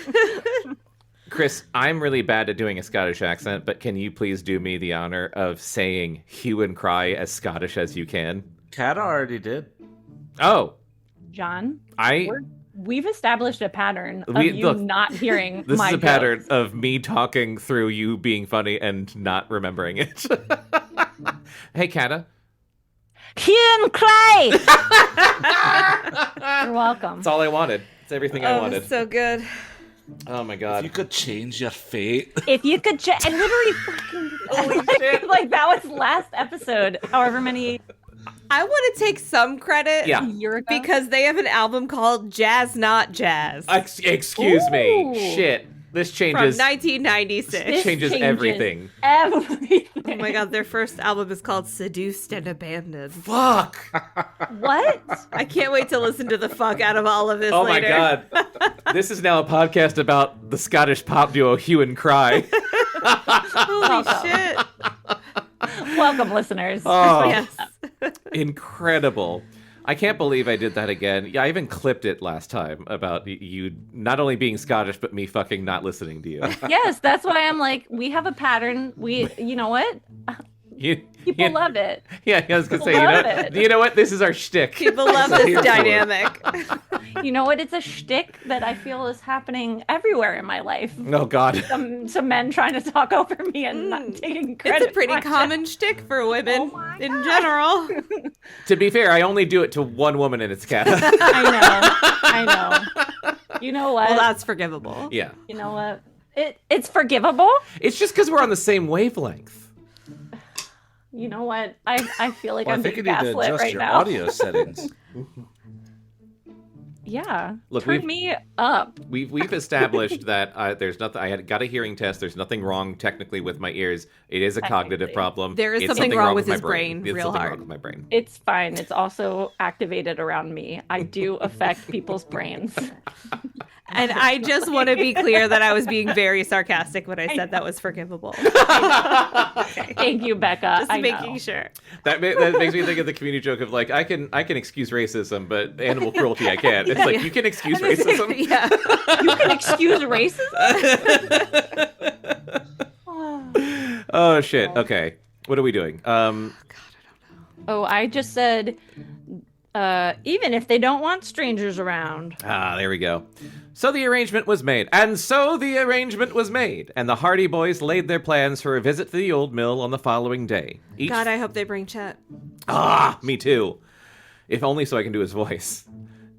B: Chris, I'm really bad at doing a Scottish accent, but can you please do me the honor of saying hue and cry as Scottish as you can?
C: Kata already did.
B: Oh,
D: John,
B: I.
D: we've established a pattern of
B: We-
D: you
B: look,
D: not hearing
B: This
D: my
B: is a pattern
D: jokes.
B: of me talking through you being funny and not remembering it. Hey, Kata.
D: Hue and Cry! You're welcome.
B: That's all I wanted. It's everything I
E: Oh,
B: wanted.
E: so good.
B: Oh my
C: If
B: god.
C: you could change your fate.
D: If you could I literally fucking
B: Holy shit.
D: like that was last episode, however many
E: I want to take some credit
B: Yeah.
D: year ago.
E: because they have an album called Jazz Not Jazz
B: Excuse me.
D: Ooh.
B: Shit. This
E: from
B: changes
E: 1996.
D: This
B: changes everything.
D: Everything.
E: Oh my god, their first album is called Seduced and Abandoned.
B: Fuck.
D: What?
E: I can't wait to listen to the fuck out of all of this
B: Oh
E: later.
B: my god. This is now a podcast about the Scottish pop duo Hue and Cry.
E: Holy shit.
D: Welcome, listeners.
B: Oh,
E: Yes.
B: incredible. I can't believe I did that again. Yeah, I even clipped it last time about you not only being Scottish, but me fucking not listening to you.
D: Yes, that's why I'm like, we have a pattern. You know what? People love it.
B: Yeah, I was gonna say,
D: Love it.
B: you know what? This is our shtick.
E: People love
C: Here
E: this
C: for it.
E: dynamic.
D: You know what? It's a shtick that I feel is happening everywhere in my life.
B: Oh God.
D: Some men trying to talk over me and not taking credit.
E: It's a pretty
D: for it.
E: common shtick for women
D: Oh my
E: in
D: God.
E: general.
B: To be fair, I only do it to one woman, and it's Kata.
D: I know. You know what?
E: Well, that's forgivable.
B: Yeah,
D: You know what? It's forgivable.
B: it's just because we're on the same wavelength.
D: You know what? I feel like
C: Well, I
D: I'm
C: think you
D: being
C: need to
D: gaslit
C: adjust
D: right
C: your
D: now.
C: audio settings.
D: Yeah.
B: Look,
D: Turn me up.
B: We've established that there's nothing. I had got a hearing test. There's nothing wrong technically with my ears. It is a cognitive
D: Technically.
B: problem.
E: There is
B: It's
E: something wrong with
B: my
E: his brain,
B: It's
E: real
B: something
E: hard.
B: wrong with my brain.
D: It's fine. It's also activated around me. I do affect people's brains.
E: And I just want to be clear that I was being very sarcastic when I said that was forgivable.
D: Thank you, Bekah.
E: Just
D: I
E: making
D: know.
E: sure.
B: That makes me think of the community joke of like I can excuse racism, but animal cruelty I can't. It's like you can excuse racism.
E: Yeah.
D: You can excuse racism?
B: Oh shit. Okay. What are we doing?
D: Oh, I just said, even if they don't want strangers around.
B: There we go. So the arrangement was made. And the Hardy Boys laid their plans for a visit to the old mill on the following day. Each...
E: God, I hope they bring Chet.
B: Me too. If only so I can do his voice.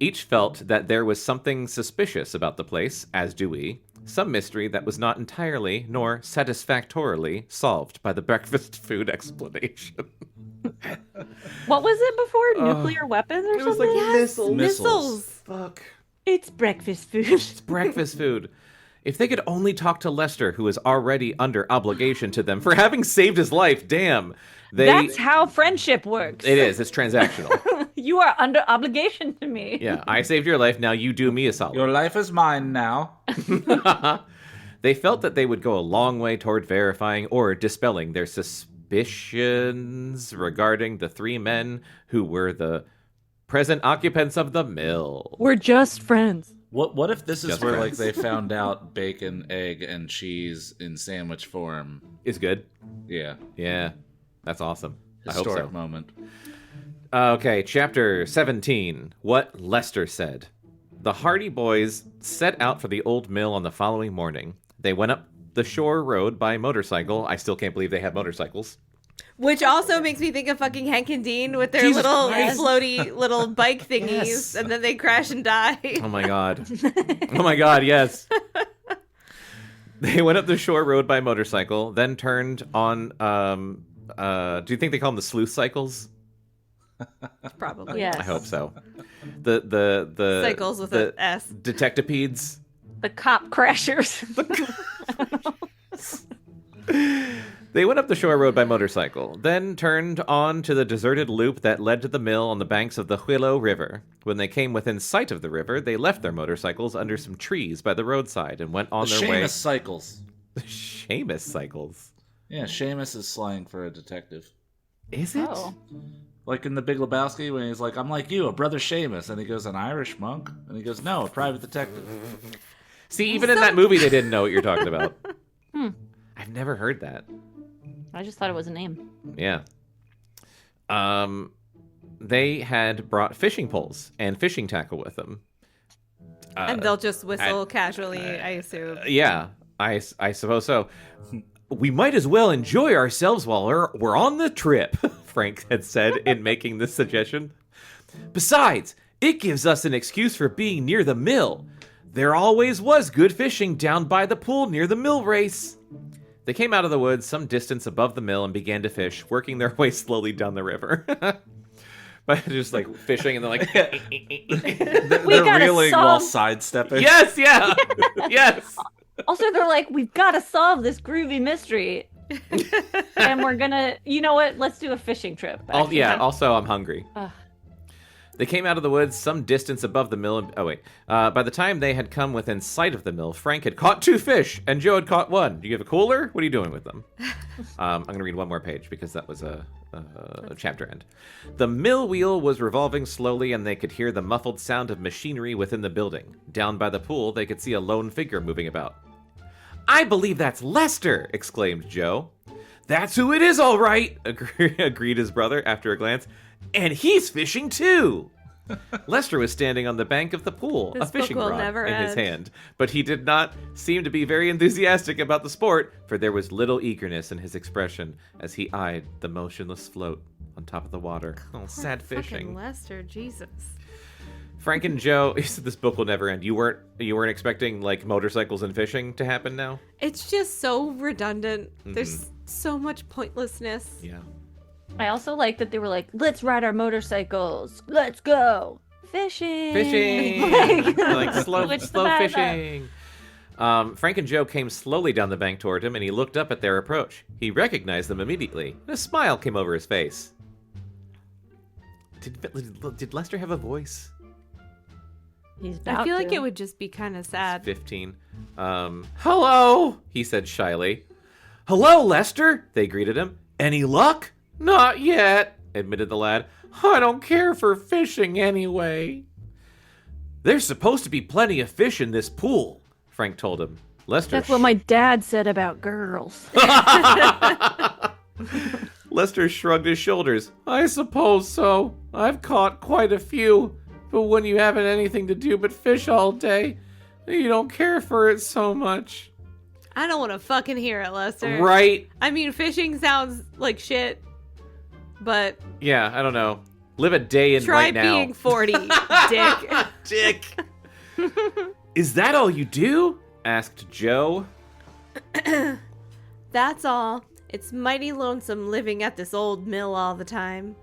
B: Each felt that there was something suspicious about the place, as do we. Some mystery that was not entirely nor satisfactorily solved by the breakfast food explanation.
D: What was it before? Nuclear weapons or
B: It was
D: something?
B: like missiles.
E: Missiles.
B: Fuck.
D: It's breakfast food.
B: It's breakfast food. If they could only talk to Lester, who is already under obligation to them for having saved his life, damn.
D: That's how friendship works.
B: It is. It's transactional.
D: You are under obligation to me.
B: Yeah, I saved your life. Now you do me a solid.
C: Your life is mine now.
B: They felt that they would go a long way toward verifying or dispelling their suspicions regarding the 3 men who were the present occupants of the mill.
D: We're just friends.
C: What if this is
B: Just
C: where
B: friends.
C: like they found out bacon, egg, and cheese in sandwich form?
B: Is good.
C: Yeah.
B: Yeah, that's awesome. I hope
C: Historic
B: so.
C: moment.
B: Okay, chapter 17. What Lester said. The Hardy boys set out for the old mill on the following morning. They went up the shore road by motorcycle. I still can't believe they have motorcycles.
E: Which also makes me think of fucking Hank and Dean with their
B: Jesus
E: little
B: Christ.
E: floaty little bike thingies,
C: Yes.
E: and then they crash and die.
B: Oh my god. Oh my god, yes. They went up the shore road by motorcycle, then turned on, do you think they call them the sleuth cycles?
E: Probably.
D: Yes.
B: I hope so. The
E: Cycles with
B: the
E: an S.
B: Detectives.
D: The cop crashers.
B: They went up the shore road by motorcycle, then turned on to the deserted loop that led to the mill on the banks of the Huilo River. When they came within sight of the river, they left their motorcycles under some trees by the roadside and went on
C: The
B: their way.
C: Seamus cycles.
B: Seamus cycles.
C: Yeah, Seamus is slang for a detective.
B: Is it?
D: Oh.
C: Like in The Big Lebowski, when he's like, "I'm like you, a brother Seamus," and he goes, "An Irish monk," and he goes, "No, a private detective."
B: See, even in that movie, they didn't know what you're talking about. I've never heard that.
D: I just thought it was a name.
B: Yeah. They had brought fishing poles and fishing tackle with them.
E: And they'll just whistle casually, I assume.
B: Yeah, I suppose so. We might as well enjoy ourselves while we're on the trip, Frank had said in making this suggestion. Besides, it gives us an excuse for being near the mill. There always was good fishing down by the pool near the mill race. They came out of the woods some distance above the mill and began to fish, working their way slowly down the river. But just like fishing, and they're like,
C: They're
D: gotta
C: reeling while
D: solve-
C: sidestepping.
B: yes, yeah, yes.
D: Also, they're like, we've got to solve this groovy mystery. And we're gonna, you know what? Let's do a fishing trip.
B: Oh, yeah, also, I'm hungry.
D: Ugh.
B: They came out of the woods some distance above the mill. By the time they had come within sight of the mill, Frank had caught 2 fish, and Joe had caught 1. Do you have a cooler? What are you doing with them? I'm going to read one more page, because that was a chapter end. The mill wheel was revolving slowly, and they could hear the muffled sound of machinery within the building. Down by the pool, they could see a lone figure moving about. I believe that's Lester, exclaimed Joe. That's who it is, all right, agreed his brother after a glance. And he's fishing too. Lester was standing on the bank of the pool,
E: This
B: a fishing
E: book will
B: rod
E: never
B: in his
E: end.
B: hand. But he did not seem to be very enthusiastic about the sport, for there was little eagerness in his expression as he eyed the motionless float on top of the water. Oh, sad
E: Fucking
B: fishing.
E: Lester, Jesus.
B: Frank and Joe, he said this book will never end. You weren't expecting like motorcycles and fishing to happen now?
E: It's just so redundant. There's so much pointlessness.
B: Yeah.
D: I also like that they were like, let's ride our motorcycles. Let's go. Fishing.
B: Fishing! like slow
D: Switch the vibe up.
B: fishing. Frank and Joe came slowly down the bank toward him, and he looked up at their approach. He recognized them immediately, and a smile came over his face. Did Lester have a voice?
D: He's about
E: I feel like
D: to.
E: it would just be kind of sad.
B: 15. Hello, he said shyly. Hello, Lester, they greeted him. Any luck? Not yet, admitted the lad. I don't care for fishing anyway. There's supposed to be plenty of fish in this pool, Frank told him. Lester
D: That's what my dad said about girls.
B: Lester shrugged his shoulders. I suppose so. I've caught quite a few. But when you haven't anything to do but fish all day, you don't care for it so much.
E: I don't want to fucking hear it, Lester.
B: Right?
E: I mean, fishing sounds like shit, but
B: Yeah, I don't know. Live a day in
E: try
B: right now.
E: being 40, dick.
B: Dick. Is that all you do? Asked Joe.
E: That's all. It's mighty lonesome living at this old mill all the time.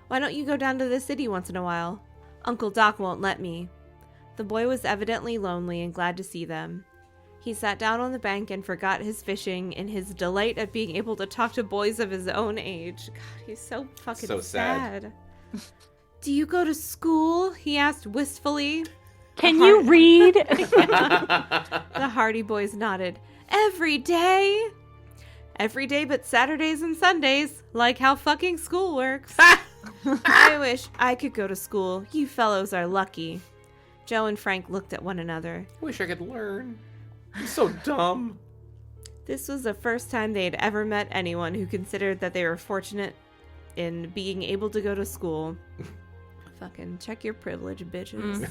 E: Why don't you go down to the city once in a while? Uncle Doc won't let me. The boy was evidently lonely and glad to see them. He sat down on the bank and forgot his fishing in his delight at being able to talk to boys of his own age. God, he's so fucking
B: So sad.
E: sad. Do you go to school? He asked wistfully.
D: Can you read?
E: The Hardy Boys nodded. Every day? Every day but Saturdays and Sundays, like how fucking school works. I wish I could go to school. You fellows are lucky. Joe and Frank looked at one another.
B: Wish I could learn. I'm so dumb.
E: This was the first time they had ever met anyone who considered that they were fortunate in being able to go to school. Fucking check your privilege, bitches.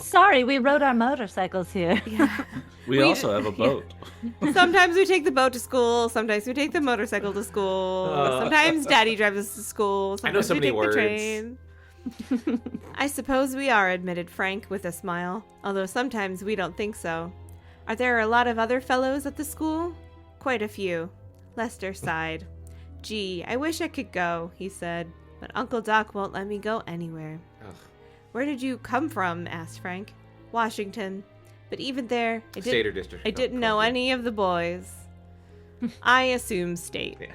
D: Sorry, we rode our motorcycles here.
E: Yeah.
C: We also have a boat.
E: Sometimes we take the boat to school. Sometimes we take the motorcycle to school. Sometimes Daddy drives us to school.
B: I know
E: Sometimes
B: so
E: we
B: many
E: take
B: words.
E: the train. I suppose we are, admitted Frank with a smile, although sometimes we don't think so. Are there a lot of other fellows at the school? Quite a few. Lester sighed. Gee, I wish I could go, he said, but Uncle Doc won't let me go anywhere.
B: Ugh.
E: Where did you come from? Asked Frank. Washington. But even there,
B: State or district?
E: I didn't know any of the boys. I assume state.
B: Yeah.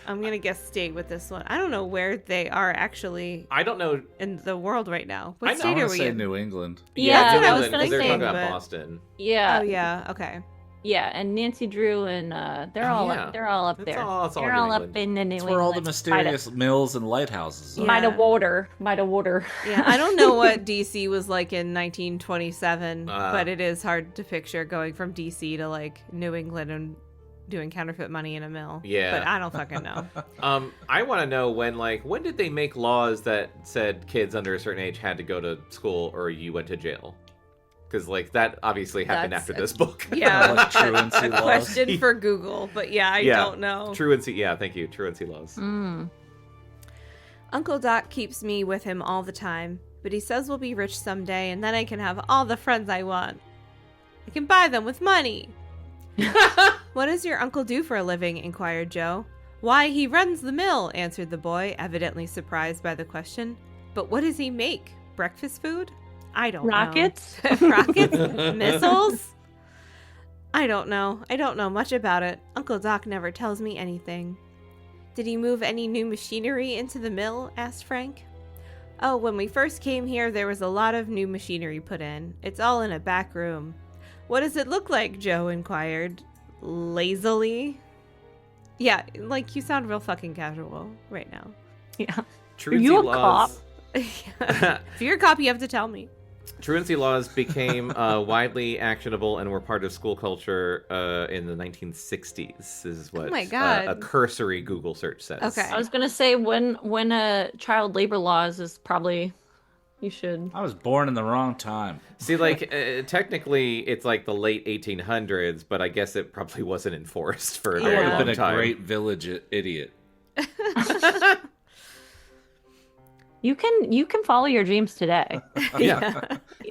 E: I'm going to guess state with this one. I don't know where they are actually
B: I don't know.
E: in the world right now. What
B: I know.
E: state
C: I
E: are
C: want to
E: we
C: say
E: in?
C: New England.
D: Yeah,
E: That's what I was
B: England,
E: gonna
B: 'cause they're
E: say,
B: talking about
E: but-
B: Boston.
D: Yeah.
E: Oh, yeah. Okay.
D: Yeah, and Nancy Drew and they're
B: Oh,
D: all
B: yeah.
D: they're all up
B: It's
D: there.
B: all
D: they're
B: New
D: all up
B: England.
D: in the New
C: It's
D: England.
C: where all the mysterious mills and lighthouses are.
E: Yeah.
D: By the water.
E: Yeah, I don't know what DC was like in 1927, but it is hard to picture going from DC to like New England and doing counterfeit money in a mill.
B: Yeah.
E: But I don't fucking know.
B: I want to know when did they make laws that said kids under a certain age had to go to school or you went to jail? Because like that obviously happened
E: That's
B: after this book.
E: Yeah.
C: Like truancy laws.
E: Question for Google, but yeah, I don't know.
B: Truancy. Yeah, thank you. Truancy laws.
E: Uncle Doc keeps me with him all the time, but he says we'll be rich someday and then I can have all the friends I want. I can buy them with money. What does your uncle do for a living? Inquired Joe. Why, he runs the mill, answered the boy, evidently surprised by the question. But what does he make? Breakfast food? I don't
D: Rockets?
E: know. Rockets? Missiles? I don't know. I don't know much about it. Uncle Doc never tells me anything. Did he move any new machinery into the mill? Asked Frank. Oh, when we first came here, there was a lot of new machinery put in. It's all in a back room. What does it look like? Joe inquired. Lazily? Yeah, like you sound real fucking casual right now.
D: Yeah.
B: Truancy
D: you a
B: laws.
E: If you're a cop, you have to tell me.
B: Truancy laws became widely actionable and were part of school culture in the 1960s. This is what
E: Oh my God.
B: A cursory Google search says.
E: Okay.
D: I was gonna say when child labor laws is probably you should.
C: I was born in the wrong time.
B: See, like, technically, it's like the late 1800s, but I guess it probably wasn't enforced for a
C: I
B: very
C: would have
B: long
C: been a
B: time.
C: great village idiot.
D: You can follow your dreams today.
B: Yeah.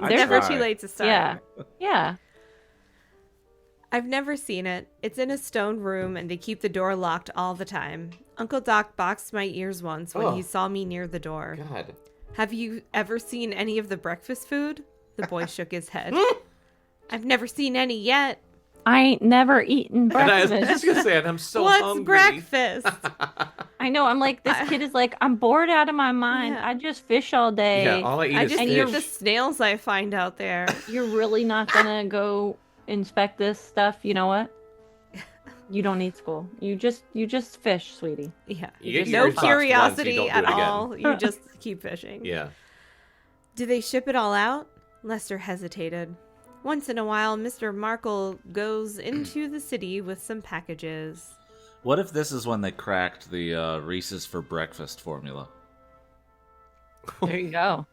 C: I
D: They're
E: Never
C: tried.
E: too late to start.
D: Yeah. Yeah.
E: I've never seen it. It's in a stone room and they keep the door locked all the time. Uncle Doc boxed my ears once when he saw me near the door.
B: God.
E: Have you ever seen any of the breakfast food? The boy shook his head. I've never seen any yet.
D: I ain't never eaten
B: And I was
D: breakfast.
B: just gonna say, and I'm so
E: What's
B: hungry.
E: breakfast?
D: I know. I'm like, this kid is like, I'm bored out of my mind.
E: Yeah.
D: I just fish all day.
B: Yeah, all I eat
E: I
B: is
E: just
B: fish.
E: eat the snails I find out there.
D: You're really not gonna go inspect this stuff. You know what? You don't need school. You just fish, sweetie.
E: Yeah.
B: You get
E: No
B: yours boxed once, you
E: curiosity
B: don't do
E: at
B: it again.
E: all. You just keep fishing.
B: Yeah.
E: Do they ship it all out? Lester hesitated. Once in a while, Mr. Markle goes into the city with some packages.
C: What if this is when they cracked the Reese's for breakfast formula?
D: There you go.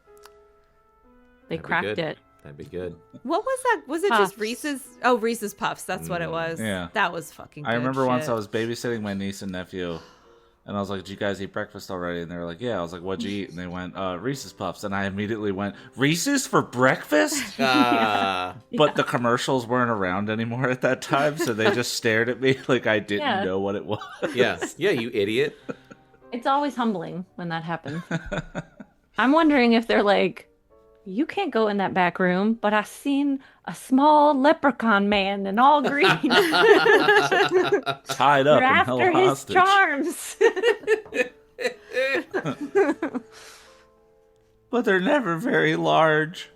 D: They
B: That'd be
D: cracked
B: good.
D: it.
B: That'd be good.
E: What was that? Was it just
D: Puffs.
E: Reese's? Oh, Reese's Puffs. That's what it was.
C: Yeah.
E: That was fucking good
C: I remember once
E: shit.
C: I was babysitting my niece and nephew, and I was like, "Did you guys eat breakfast already?" And they were like, "Yeah." I was like, "What'd you eat?" And they went, "Reese's Puffs." And I immediately went, "Reese's for breakfast?" But the commercials weren't around anymore at that time, so they just stared at me like I didn't
D: Yeah.
C: know what it was.
B: Yeah. Yeah, you idiot.
D: It's always humbling when that happens. I'm wondering if they're like, you can't go in that back room, but I seen a small leprechaun man in all green.
C: Tied up
D: You're
C: and held
D: after his
C: hostage.
D: charms.
C: But they're never very large.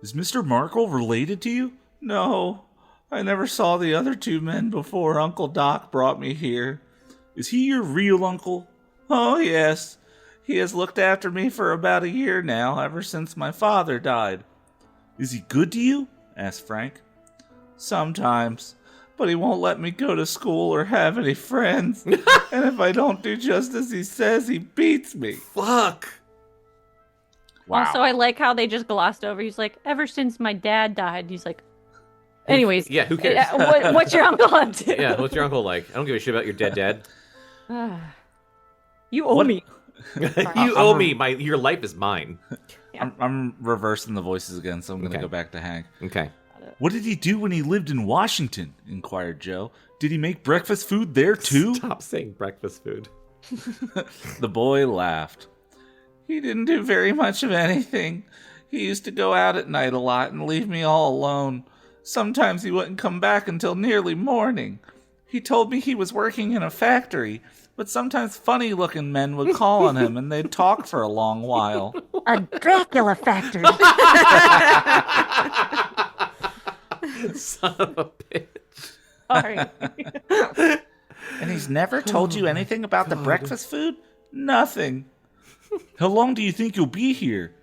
C: Is Mr. Markle related to you? No, I never saw the other two men before Uncle Doc brought me here. Is he your real uncle? Oh, yes. He has looked after me for about a year now, ever since my father died. Is he good to you? Asked Frank. Sometimes, but he won't let me go to school or have any friends. And if I don't do just as he says, he beats me.
B: Fuck.
C: Wow.
D: Also, I like how they just glossed over. He's like, ever since my dad died. He's like, anyways.
B: Yeah, who cares?
D: What's your uncle up to?
B: Yeah, what's your uncle like? I don't give a shit about your dead dad.
D: You owe me.
B: You owe me. Your life is mine.
C: I'm reversing the voices again, so I'm going to go back to Hank.
B: Okay.
C: What did he do when he lived in Washington? Inquired Joe. Did he make breakfast food there too?
B: Stop saying breakfast food.
C: The boy laughed. He didn't do very much of anything. He used to go out at night a lot and leave me all alone. Sometimes he wouldn't come back until nearly morning. He told me he was working in a factory, but sometimes funny-looking men would call on him and they'd talk for a long while.
D: A Dracula factory.
B: Son of a bitch.
D: Sorry.
C: And he's never told you anything about the breakfast food? Nothing. How long do you think you'll be here?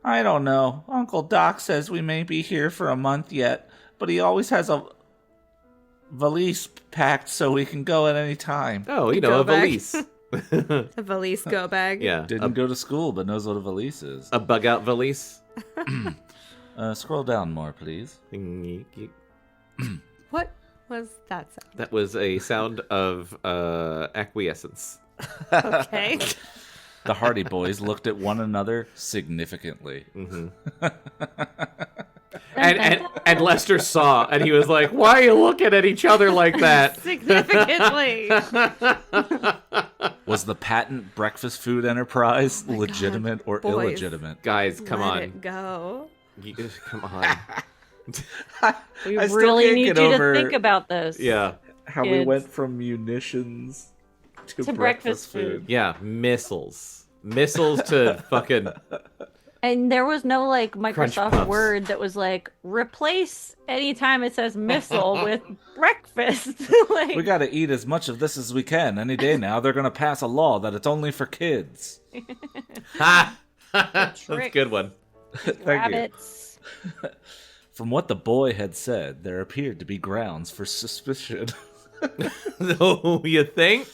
C: I don't know. Uncle Doc says we may be here for a month yet, but he always has a valise packed so we can go at any time.
B: Oh, you know,
E: Go
B: a
E: back.
B: valise.
E: A valise go bag.
B: Yeah.
C: Didn't go to school, but knows what a valise is.
B: A bug out valise.
C: Scroll down more, please.
E: What was that sound?
B: That was a sound of acquiescence.
E: Okay.
C: The Hardy Boys looked at one another significantly.
B: And Lester saw, and he was like, "Why are you looking at each other like that?"
E: Significantly.
C: Was the patent breakfast food enterprise legitimate or
E: boys.
C: illegitimate?
B: Guys, come
E: Let
B: on.
E: it go.
B: Come on.
D: We
C: I still
D: really
C: can't
D: need
C: get
D: you
C: over
D: to think about this.
B: Yeah.
C: How we
D: Kids.
C: went from munitions to
D: breakfast food.
B: Yeah, missiles. Missiles to fucking...
D: And there was no like
B: Crunch
D: Microsoft
B: Puffs.
D: Word that was like replace anytime it says missile with breakfast. Like,
C: We gotta eat as much of this as we can. Any day now, they're gonna pass a law that it's only for kids.
B: Ha! That's a
D: trick.
B: good one.
C: Thank you.
D: rabbits.
C: From what the boy had said, there appeared to be grounds for suspicion.
B: Oh, you think?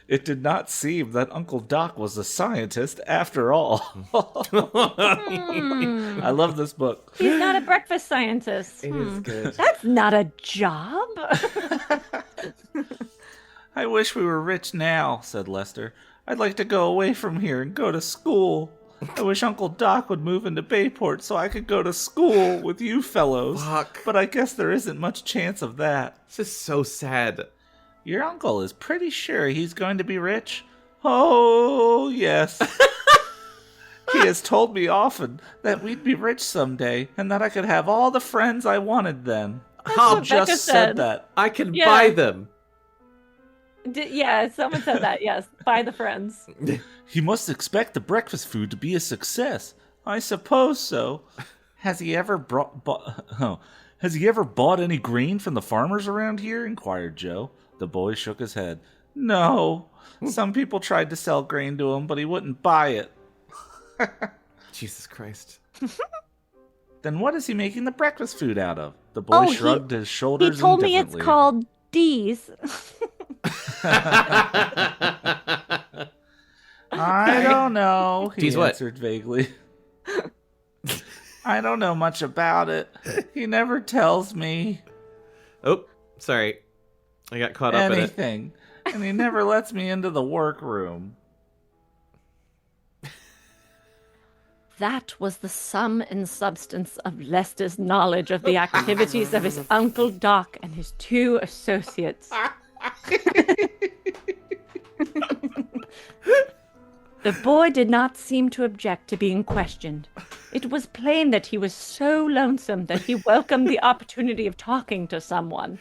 C: It did not seem that Uncle Doc was a scientist after all. I love this book.
D: He's not a breakfast scientist.
B: It is good.
D: That's not a job.
C: I wish we were rich now, said Lester. I'd like to go away from here and go to school. I wish Uncle Doc would move into Bayport so I could go to school with you fellows.
B: Fuck.
C: But I guess there isn't much chance of that.
B: This is so sad.
C: Your uncle is pretty sure he's going to be rich? Oh, yes. He has told me often that we'd be rich someday and that I could have all the friends I wanted then.
B: How
D: what Bekah
C: just
D: said.
C: said that.
B: I can
D: Yeah.
B: buy them.
D: Yeah, someone said that. Yes, by the friends.
C: He must expect the breakfast food to be a success. I suppose so. Has he ever Has he ever bought any grain from the farmers around here? Inquired Joe. The boy shook his head. No. Some people tried to sell grain to him, but he wouldn't buy it.
B: Jesus Christ.
C: Then what is he making the breakfast food out of? The boy shrugged his
D: He
C: shoulders
D: told me it's
C: indifferently.
D: called D's.
C: I don't know, he
B: He's what?
C: answered vaguely. I don't know much about it. He never tells me
B: Oh, sorry. I got caught up in it.
C: anything. And he never lets me into the workroom.
D: That was the sum and substance of Lester's knowledge of the activities of his Uncle Doc and his two associates. The boy did not seem to object to being questioned. It was plain that he was so lonesome that he welcomed the opportunity of talking to someone.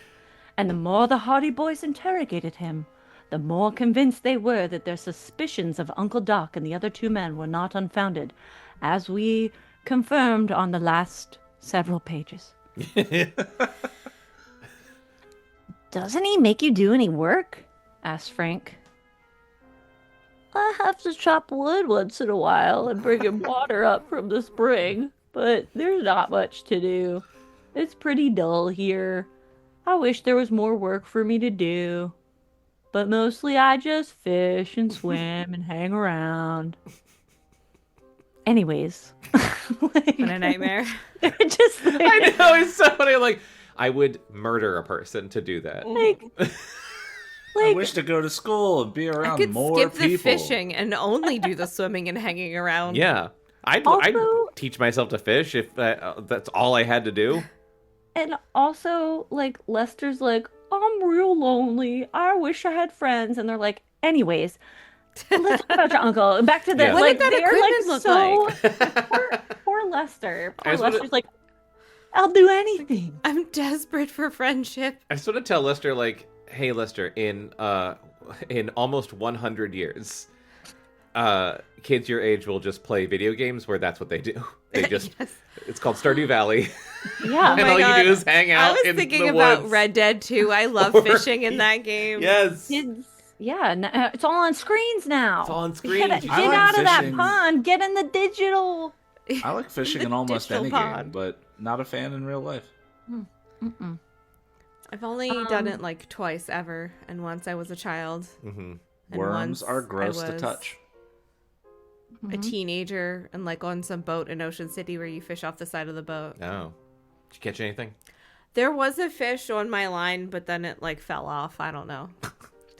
D: And the more the Hardy Boys interrogated him, the more convinced they were that their suspicions of Uncle Doc and the other two men were not unfounded, as we confirmed on the last Several pages. Doesn't he make you do any work? Asked Frank. I have to chop wood once in a while and bring him water up from the spring, but there's not much to do. It's pretty dull here. I wish there was more work for me to do. But mostly I just fish and swim and hang around. Anyways.
E: What a nightmare.
D: Just like,
B: I know, it's so funny. Like, I would murder a person to do that.
C: I wish to go to school and be around
E: I could
C: more
E: skip
C: people.
E: the fishing and only do the swimming and hanging around.
B: Yeah. I'd teach myself to fish if that's all I had to do.
D: and also, like, Lester's like, I'm real lonely. I wish I had friends. And they're like, anyways, let's talk about your uncle. And back to the,
B: Yeah.
E: What
D: like,
E: did that
D: they're like
E: equipment
D: so...
E: look
D: poor Lester.
B: I
D: Poor
B: just wanna-
D: Lester's like, I'll do anything.
E: I'm desperate for friendship.
B: I just want to tell Lester, like, hey, Lester, in almost 100 years, kids your age will just play video games where that's what they do. They just,
E: Yes.
B: It's called Stardew Valley.
D: Yeah.
B: And
E: my
B: all
E: God.
B: you do is hang out
E: I was
B: in
E: thinking
B: the
E: about
B: woods.
E: Red Dead 2. I love
B: Or-
E: fishing in that game.
B: Yes.
D: Kids, yeah, it's all on screens now.
B: It's all on
D: Get,
B: screen.
D: get
C: I like
D: out of that
C: fishing.
D: pond. Get in the digital.
C: I like fishing
E: The
C: in almost
E: digital
C: any game,
E: pond.
C: but not a fan in real life.
D: Mm-mm.
E: I've only done it like twice ever, and once I was a child,
B: Mm-hmm.
E: and
C: Worms
E: once
C: are gross
E: I
C: to
E: was
C: touch.
E: a teenager, and like on some boat in Ocean City where you fish off the side of the boat.
B: Oh. Did you catch anything?
E: There was a fish on my line, but then it like fell off. I don't know.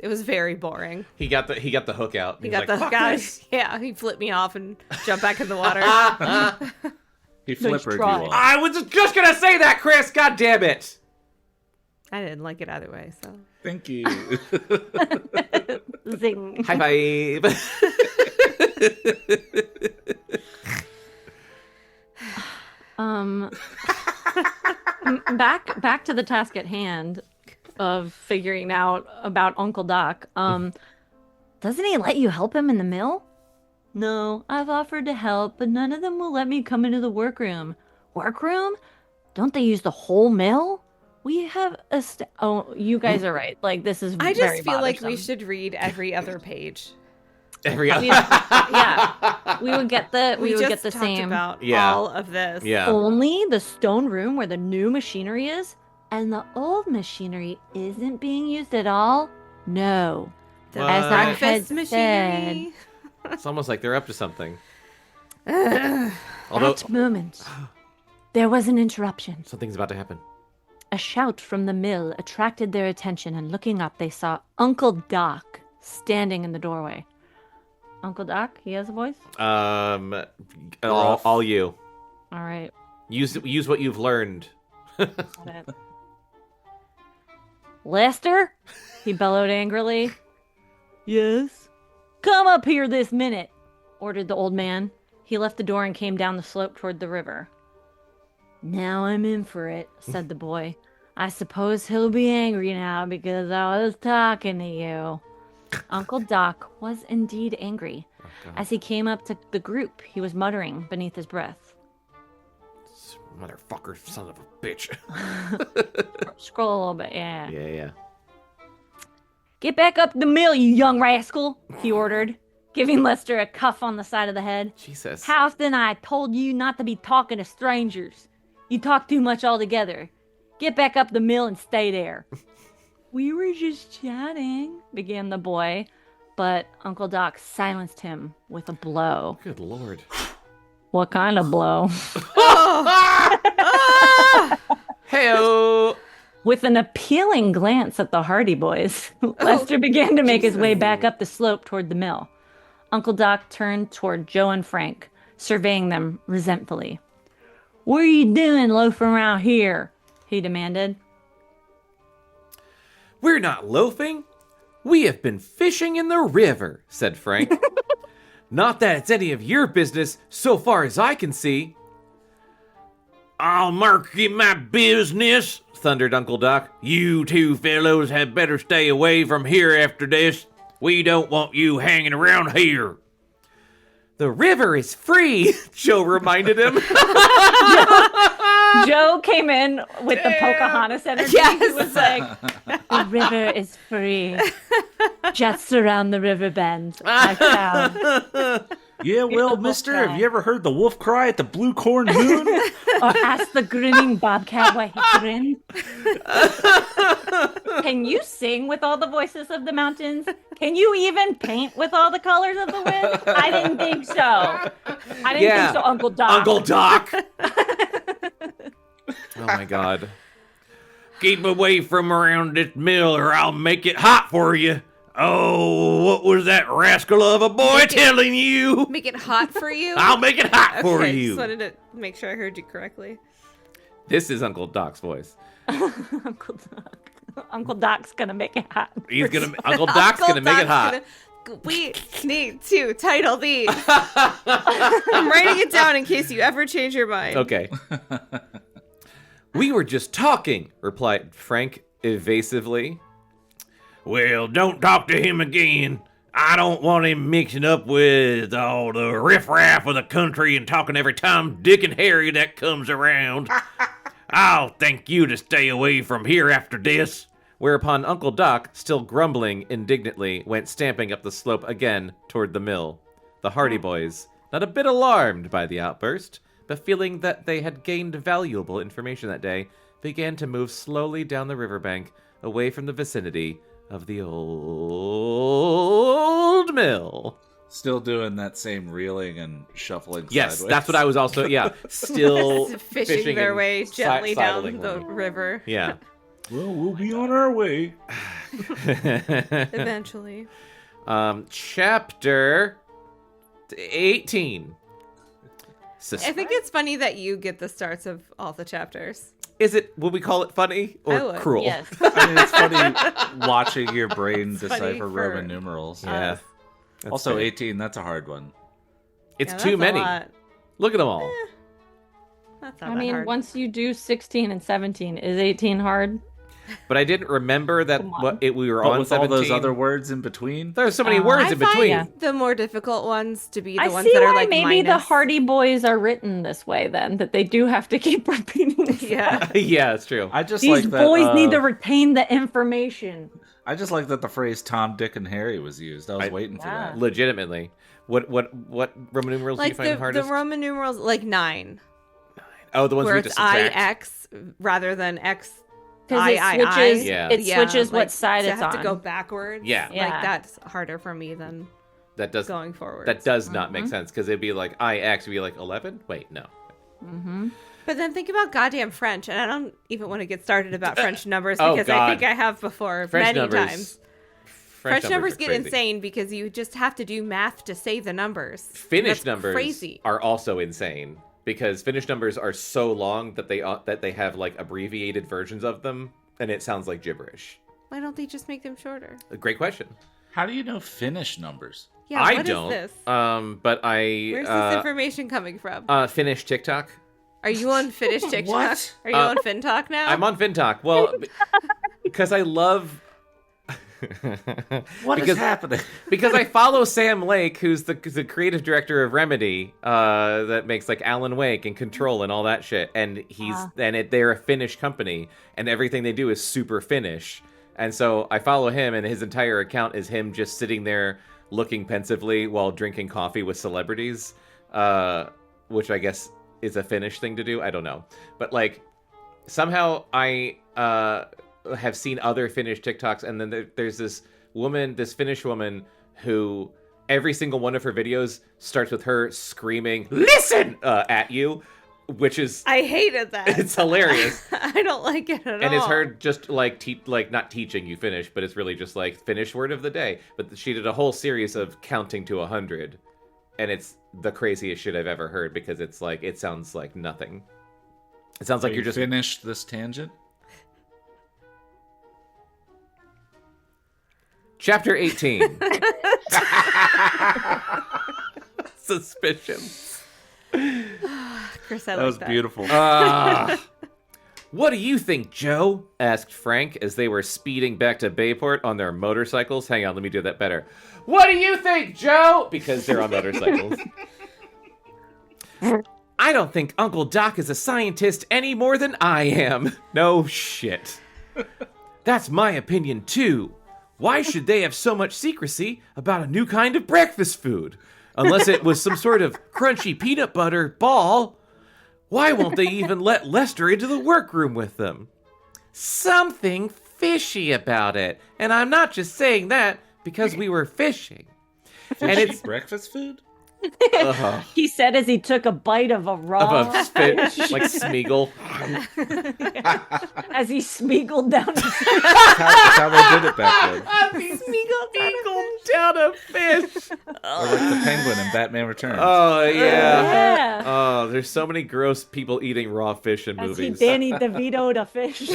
E: It was very boring.
B: He got the hook out.
E: He
B: was
E: got
B: like,
E: the
B: "Fuck
E: guy.
B: this."
E: Yeah, he flipped me off and jumped back in the water.
C: He flippered you
D: try.
C: off.
B: I was just gonna say that, Chris. God damn it.
E: I didn't like it either way. So
C: Thank you.
D: Zing.
B: High five.
D: Back to the task at hand of figuring out about Uncle Doc. Doesn't he let you help him in the mill? No, I've offered to help, but none of them will let me come into the workroom. Workroom? Don't they use the whole mill? We have a oh, you guys are right. Like, this is
E: I
D: very
E: just feel like we
D: bothersome.
E: should read every other page.
B: Every other.
D: Yeah, we would get the
E: We
D: would
E: just
D: get the
E: talked
D: same.
E: about
B: Yeah.
E: all of this.
B: Yeah.
D: Only the stone room where the new machinery is, and the old machinery isn't being used at all. No,
E: The
B: What?
D: as our head
E: breakfast
D: said.
E: machinery.
B: It's almost like they're up to something. Although
D: That moment, there was an interruption.
B: something's about to happen.
D: A shout from the mill attracted their attention, and looking up, they saw Uncle Doc standing in the doorway. Uncle Doc, he has a voice?
B: All you.
D: All right.
B: Use what you've learned.
D: got it. Lester? He bellowed angrily. Yes? Come up here this minute, ordered the old man. He left the door and came down the slope toward the river. Now I'm in for it, said the boy. I suppose he'll be angry now because I was talking to you. Uncle Doc was indeed angry. As he came up to the group, he was muttering beneath his breath.
B: Motherfucker, son of a bitch.
D: Scroll a little bit, yeah.
B: Yeah.
D: Get back up the mill, you young rascal, he ordered, giving Lester a cuff on the side of the head.
B: Jesus.
D: How often I told you not to be talking to strangers? You talk too much altogether. Get back up the mill and stay there. We were just chatting, began the boy, but Uncle Doc silenced him with a blow.
B: Good lord.
D: What kind of blow?
B: Heyo.
D: With an appealing glance at the Hardy Boys, Lester began to make his way back up the slope toward the mill. Uncle Doc turned toward Joe and Frank, surveying them resentfully. What are you doing loafing around here? He demanded.
B: We're not loafing. We have been fishing in the river, said Frank. Not that it's any of your business, so far as I can see. I'll mark you my business, thundered Uncle Doc. You two fellows had better stay away from here after this. We don't want you hanging around here. The river is free, Joe reminded him.
D: Joe came in with the Pocahontas energy.
E: Yes.
D: He was like, the river is free. Jets around the river bend. I found.
C: Yeah, well, mister, have you ever heard the wolf cry at the blue corn moon?
D: Or ask the grinning bobcat why he grinned. Can you sing with all the voices of the mountains? Can you even paint with all the colors of the wind? I didn't think so. I didn't think so, Uncle Doc.
B: Uncle Doc. Oh my God. Keep away from around this mill or I'll make it hot for you. Oh, what was that rascal of a boy telling you?
E: Make it hot for you?
B: I'll make it hot for
E: Okay,
B: you.
E: just wanted to make sure I heard you correctly.
B: This is Uncle Doc's voice.
D: Uncle Doc. Uncle Doc's gonna make it hot.
B: Uncle Doc's gonna make it hot.
E: We need to title these. I'm writing it down in case you ever change your mind.
B: Okay. We were just talking, replied Frank evasively. Well, don't talk to him again. I don't want him mixing up with all the riffraff of the country and talking every time Dick and Harry that comes around. I'll thank you to stay away from here after this. Whereupon Uncle Doc, still grumbling indignantly, went stamping up the slope again toward the mill. The Hardy Boys, not a bit alarmed by the outburst, but feeling that they had gained valuable information that day, began to move slowly down the riverbank, away from the vicinity of the old mill.
C: Still doing that same reeling and shuffling
B: Yes,
C: sideways.
B: that's what I was also, still
E: Fishing their
B: and
E: way gently down
B: sidling
E: the
B: along.
E: river.
B: Yeah.
C: Well, we'll be on our way.
E: Eventually.
B: Chapter 18.
E: I think it's funny that you get the starts of all the chapters.
B: Is it, would we call it funny
E: I
B: or
E: would.
B: cruel?
D: Yes.
C: I mean, it's funny watching your brain
E: funny
C: decipher
E: for
C: Roman numerals.
B: Yeah. That's
C: Also,
B: fair.
C: 18, that's a hard one.
B: It's
E: Yeah,
B: too
E: that's a
B: many.
E: lot.
B: Look at them all.
E: That's not
D: I
E: that
D: mean,
E: hard.
D: once you do 16 and 17, is 18 hard?
B: But I didn't remember that
D: Come on.
B: we were
C: But
B: on
C: with
B: 17.
C: all those other words in between,
B: There's so many words
E: I
B: in between.
E: find the more difficult ones to be the
D: I
E: ones
D: see
E: that are
D: why
E: like
D: maybe the
E: minus.
D: Hardy Boys are written this way then, that they do have to keep repeating.
E: Yeah.
B: Yeah, it's true.
C: I just
D: These
C: like that.
D: boys need to retain the information.
C: I just like that the phrase "Tom, Dick, and Harry" was used. I was waiting for
D: Yeah.
C: that.
B: Legitimately. What Roman numerals do you
E: Like
B: find
E: the
B: hardest?
E: Roman numerals, like 9,
B: Oh, the ones
E: where
B: we have to
E: it's
B: subtract.
E: IX rather than X.
D: Because it
E: I.
D: switches,
B: Yeah.
D: it switches what
E: like,
D: side
E: to
D: it's
E: have
D: on.
E: to go backwards.
B: Yeah.
D: Yeah.
E: Like that's harder for me than
B: That does
E: going forward.
B: that does not make sense because it'd be like IX would be like 11. Wait, no.
E: But then think about goddamn French, and I don't even want to get started about French numbers
B: Oh,
E: because
B: God.
E: I think I have before
B: French
E: many
B: numbers.
E: times.
B: French
E: numbers
B: are
E: get
B: crazy.
E: insane because you just have to do math to say the numbers.
B: Finnish
E: That's
B: numbers
E: crazy.
B: are also insane because Finnish numbers are so long that they have like abbreviated versions of them, and it sounds like gibberish.
E: Why don't they just make them shorter?
B: A great question.
C: How do you know Finnish numbers?
E: Yeah,
B: I
E: what is
B: don't.
E: this?
B: But I
E: Where's this information coming from?
B: Finnish TikTok.
E: Are you on Finnish TikTok?
C: What?
E: Are you on FinTalk now?
B: I'm on FinTalk. Well, because I love.
C: What is
B: Because-
C: happening?
B: Because I follow Sam Lake, who's the creative director of Remedy, that makes like Alan Wake and Control and all that shit, and they're a Finnish company, and everything they do is super Finnish, and so I follow him, and his entire account is him just sitting there looking pensively while drinking coffee with celebrities, which I guess is a Finnish thing to do. I don't know, but like somehow I have seen other Finnish TikToks, and then there's this Finnish woman who every single one of her videos starts with her screaming "Listen!" At you, which is
E: I hated that.
B: it's hilarious,
E: I don't like it at all.
B: and it's her just like not teaching you Finnish, but it's really just like Finnish word of the day. But she did a whole series of counting to 100, and it's the craziest shit I've ever heard because it's like it sounds like nothing. It sounds like
C: Are
B: you're
C: you
B: just
C: finished this tangent?
B: Chapter 18. Suspicion.
E: Chris, I
C: That
E: like
C: was
E: that.
C: beautiful.
B: What do you think, Joe? Asked Frank as they were speeding back to Bayport on their motorcycles. Hang on, let me do that better. What do you think, Joe? Because they're on motorcycles. I don't think Uncle Doc is a scientist any more than I am. No shit. That's my opinion, too. Why should they have so much secrecy about a new kind of breakfast food? Unless it was some sort of crunchy peanut butter ball. Why won't they even let Lester into the workroom with them? Something fishy about it. And I'm not just saying that because we were fishing. And it's
C: breakfast food?
D: He said as he took a bite of a raw
B: of a fish, like Smeagol.
D: as he smiggled down his
C: That's how they did it back then.
B: Smeagol down a fish.
C: Or like the penguin in Batman Returns.
B: Oh, yeah.
D: Yeah.
B: Oh, there's so many gross people eating raw fish in
D: As he
B: movies.
D: Danny DeVito'd a fish.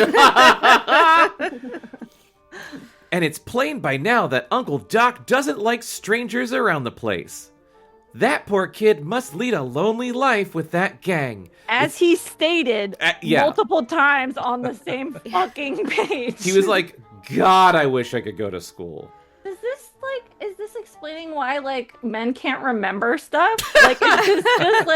B: And it's plain by now that Uncle Doc doesn't like strangers around the place. That poor kid must lead a lonely life with that gang.
D: As he stated
B: yeah.
D: multiple times on the same fucking page.
B: He was like, God, I wish I could go to school.
D: Is this explaining why, like, men can't remember stuff? Like, is this just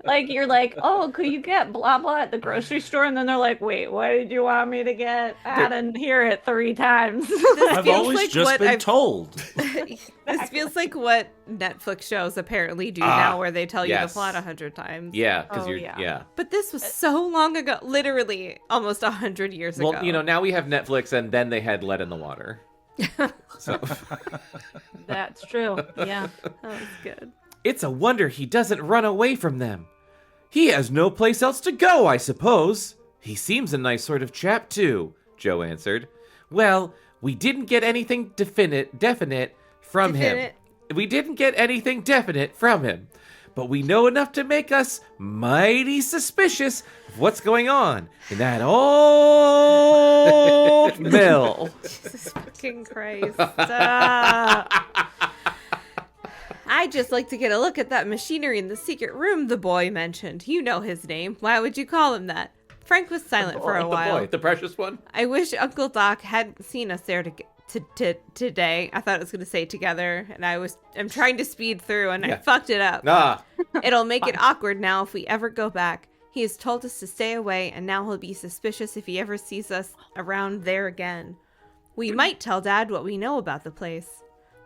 D: like you're like, oh, could you get blah blah at the grocery store? And then they're like, wait, what did you want me to get? I didn't hear it 3 times.
C: I've always just been told.
E: This feels like what Netflix shows apparently do now, where they tell you the plot 100 times.
B: Yeah, because
E: But this was so long ago, literally almost 100 years ago.
B: Well, now we have Netflix, and then they had Lead in the Water. So
D: That's true. Yeah.
E: That was good.
B: It's a wonder he doesn't run away from them. He has no place else to go, I suppose. He seems a nice sort of chap, too, Joe answered. Well, we didn't get anything definite from him. We didn't get anything definite from him. But we know enough to make us mighty suspicious of what's going on in that old mill.
E: Jesus fucking Christ. I'd just like to get a look at that machinery in the secret room the boy mentioned. You know his name. Why would you call him that? Frank was silent for a while.
B: The boy, the precious one.
E: I wish Uncle Doc hadn't seen us there today. I thought it was going to say together, and I'm trying to speed through, and I fucked it up.
B: Nah.
E: It'll make it awkward now if we ever go back. He has told us to stay away, and now he'll be suspicious if he ever sees us around there again. We might tell Dad what we know about the place.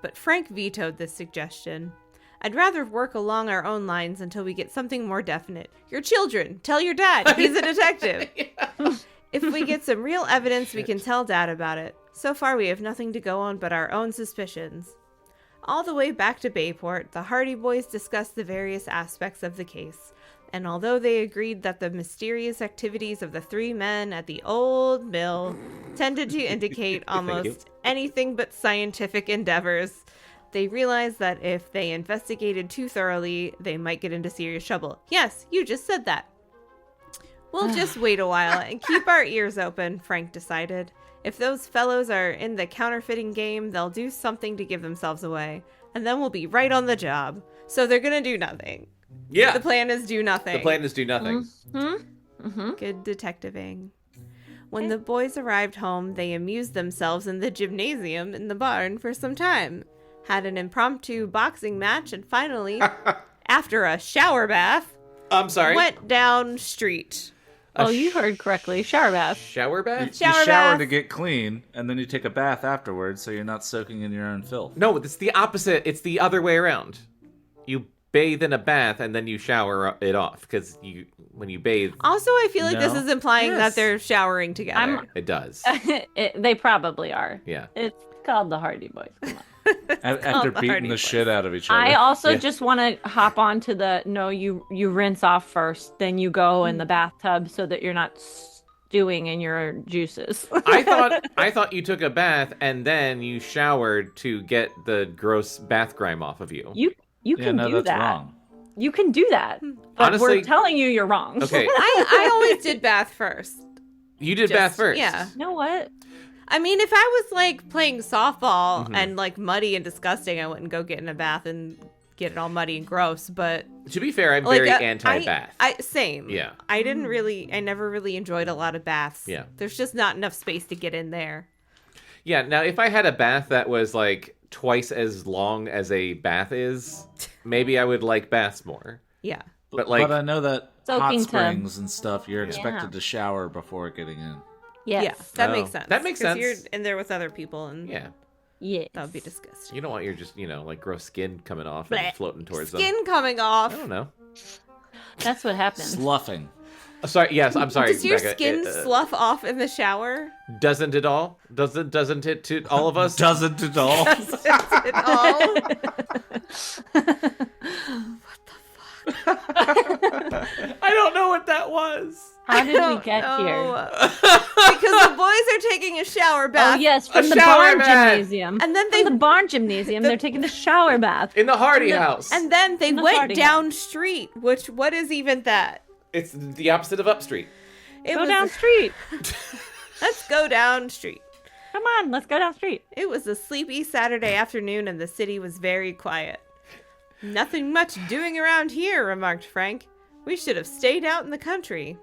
E: But Frank vetoed this suggestion. I'd rather work along our own lines until we get something more definite. Your children, tell your dad. He's a detective. If we get some real evidence, we can tell Dad about it. So far, we have nothing to go on but our own suspicions. All the way back to Bayport, the Hardy Boys discussed the various aspects of the case. And although they agreed that the mysterious activities of the 3 men at the old mill tended to indicate almost anything but scientific endeavors, they realized that if they investigated too thoroughly, they might get into serious trouble. Yes, you just said that. We'll just wait a while and keep our ears open, Frank decided. If those fellows are in the counterfeiting game, they'll do something to give themselves away. And then we'll be right on the job. So they're going to do nothing.
B: Yeah.
E: The plan is do nothing.
B: The plan is do nothing.
E: Good detectiving. When the boys arrived home, they amused themselves in the gymnasium in the barn for some time. Had an impromptu boxing match, and finally, after a shower bath,
B: I'm sorry.
E: went down street.
D: Oh, you heard correctly. Shower bath.
B: Shower bath?
C: You shower
E: bath.
C: to get clean, and then you take a bath afterwards, so you're not soaking in your own filth.
B: No, it's the opposite. It's the other way around. You bathe in a bath and then you shower it off, because when you bathe,
E: Also, I feel like this
C: No.
E: is implying that
C: Yes.
E: they're showering together.
B: it does.
D: They probably are.
B: Yeah.
D: It's called the Hardy Boys. Come on.
C: After
E: the
C: beating
E: Hardy
C: the
E: Boys.
C: shit out of each other.
D: I also just want to hop on to the no, you rinse off first, then you go in the bathtub so that you're not stewing in your juices.
B: I thought you took a bath and then you showered to get the gross bath grime off of you.
D: You
C: yeah,
D: can
C: no,
D: do
C: that's
D: that.
C: wrong.
D: You can do that. But
B: Honestly-
D: we're telling you you're wrong.
B: Okay,
E: I always did bath first.
B: you did
E: Just-
B: bath first.
E: Yeah.
D: You know what?
E: I mean, if I was like playing softball and like muddy and disgusting, I wouldn't go get in a bath and get it all muddy and gross. But
B: To be fair, I'm
E: like,
B: very anti-bath.
E: Same.
B: Yeah.
E: I never really enjoyed a lot of baths.
B: Yeah.
E: There's just not enough space to get in there.
B: Yeah, now if I had a bath that was like twice as long as a bath is, maybe I would like baths more.
E: Yeah.
B: But like,
C: but I know that hot
D: Soaking tub.
C: springs and stuff, you're
D: Yeah.
C: expected to shower before getting in.
D: Yes.
E: Yeah, that
B: Oh,
E: makes sense.
B: that makes
E: 'Cause
B: sense.
E: You're in there with other people, and
B: yeah,
D: Yes.
E: that would be disgusting.
B: you don't want your just like gross skin coming off and
E: Blech.
B: floating towards them.
E: Skin coming off.
B: I don't know.
D: That's what happens.
C: Sloughing.
B: Sorry. Yes, I'm sorry.
E: Does your
B: Bekah.
E: skin slough off in the shower?
B: Doesn't it all? Doesn't it to all of us?
C: Doesn't it all?
E: At all?
B: I don't know what that was.
D: How did we get here?
E: Because the boys are taking a shower
D: Oh
E: bath.
D: yes, from the
B: shower
D: barn
B: bath.
D: gymnasium.
E: And then
D: From the barn gymnasium, they're taking the shower bath.
B: In the Hardy house.
E: And then they
D: In the
E: went
D: party
E: down street, which, what is even that?
B: It's the opposite of Upstreet.
E: It
D: Go
E: was,
D: down street.
E: Let's go down street.
D: Come on, let's go down street.
E: It was a sleepy Saturday afternoon and the city was very quiet. Nothing much doing around here, remarked Frank. We should have stayed out in the country.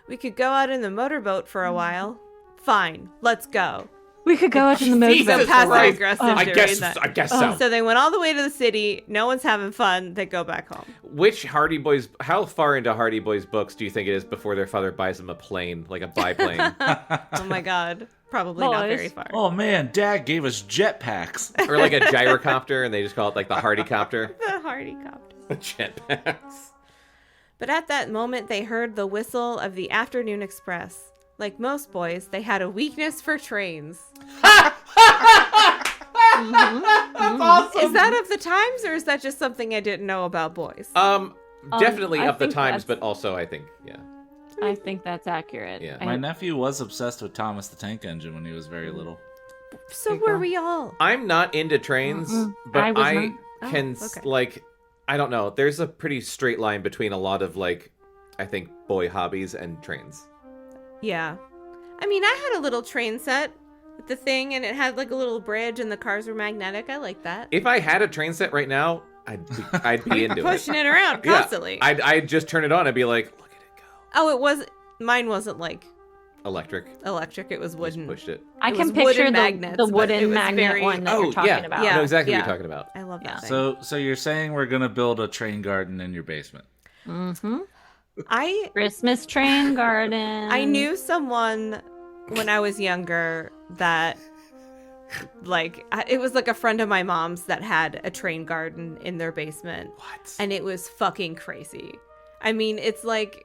E: We could go out in the motorboat for a while. Fine, let's go.
D: We could go out in the
B: Jesus
D: motorboat.
E: passive
B: Christ.
E: aggressive
B: I
E: to
B: guess.
E: read that.
B: I guess so.
E: So they went all the way to the city. No one's having fun. They go back home.
B: Which Hardy Boys? How far into Hardy Boys books do you think it is before their father buys them a plane, like a biplane?
E: Oh my god. Probably not
D: Boys.
E: very far.
C: Oh man, Dad gave us jetpacks.
B: Or like a gyrocopter, and they just call it like the Hardy copter.
E: The Hardy copter.
B: Jetpacks.
E: But at that moment, they heard the whistle of the afternoon express. Like most boys, they had a weakness for trains.
B: That's awesome.
E: Is that of the times, or is that just something I didn't know about boys?
B: Definitely
D: I
B: of the
D: think
B: times,
D: that's-
B: but also I think, yeah.
D: I think that's accurate.
B: Yeah.
D: I-
C: My nephew was obsessed with Thomas the Tank Engine when he was very little.
E: So were we all.
B: I'm not into trains, but
D: I was
B: I
D: not.
B: can
E: Oh, okay.
B: like, I don't know. There's a pretty straight line between a lot of like, I think boy hobbies and trains.
E: Yeah. I mean, I had a little train set with the thing, and it had like a little bridge, and the cars were magnetic. I like that.
B: If I had a train set right now, I'd be into it.
E: Pushing it around
B: Yeah,
E: constantly.
B: I'd just turn it on and be like, look at it go.
E: Oh, it was. Mine wasn't like
B: Electric.
E: electric. It was
B: Just
E: wooden.
B: pushed it.
D: I
E: It
D: can
E: was
D: picture
E: wooden
D: the
E: magnets, but it
D: wooden
E: was
D: magnet
E: very-
D: one that
B: Oh,
D: you're talking
B: yeah.
D: about.
B: I know exactly
E: Yeah.
B: what you're talking about.
E: I love that
D: Yeah.
E: thing.
C: So you're saying we're gonna build a train garden in your basement?
D: Mm-hmm.
E: I
D: Christmas train garden.
E: I knew someone when I was younger that, like, it was like a friend of my mom's that had a train garden in their basement.
B: What?
E: And it was fucking crazy. I mean, it's like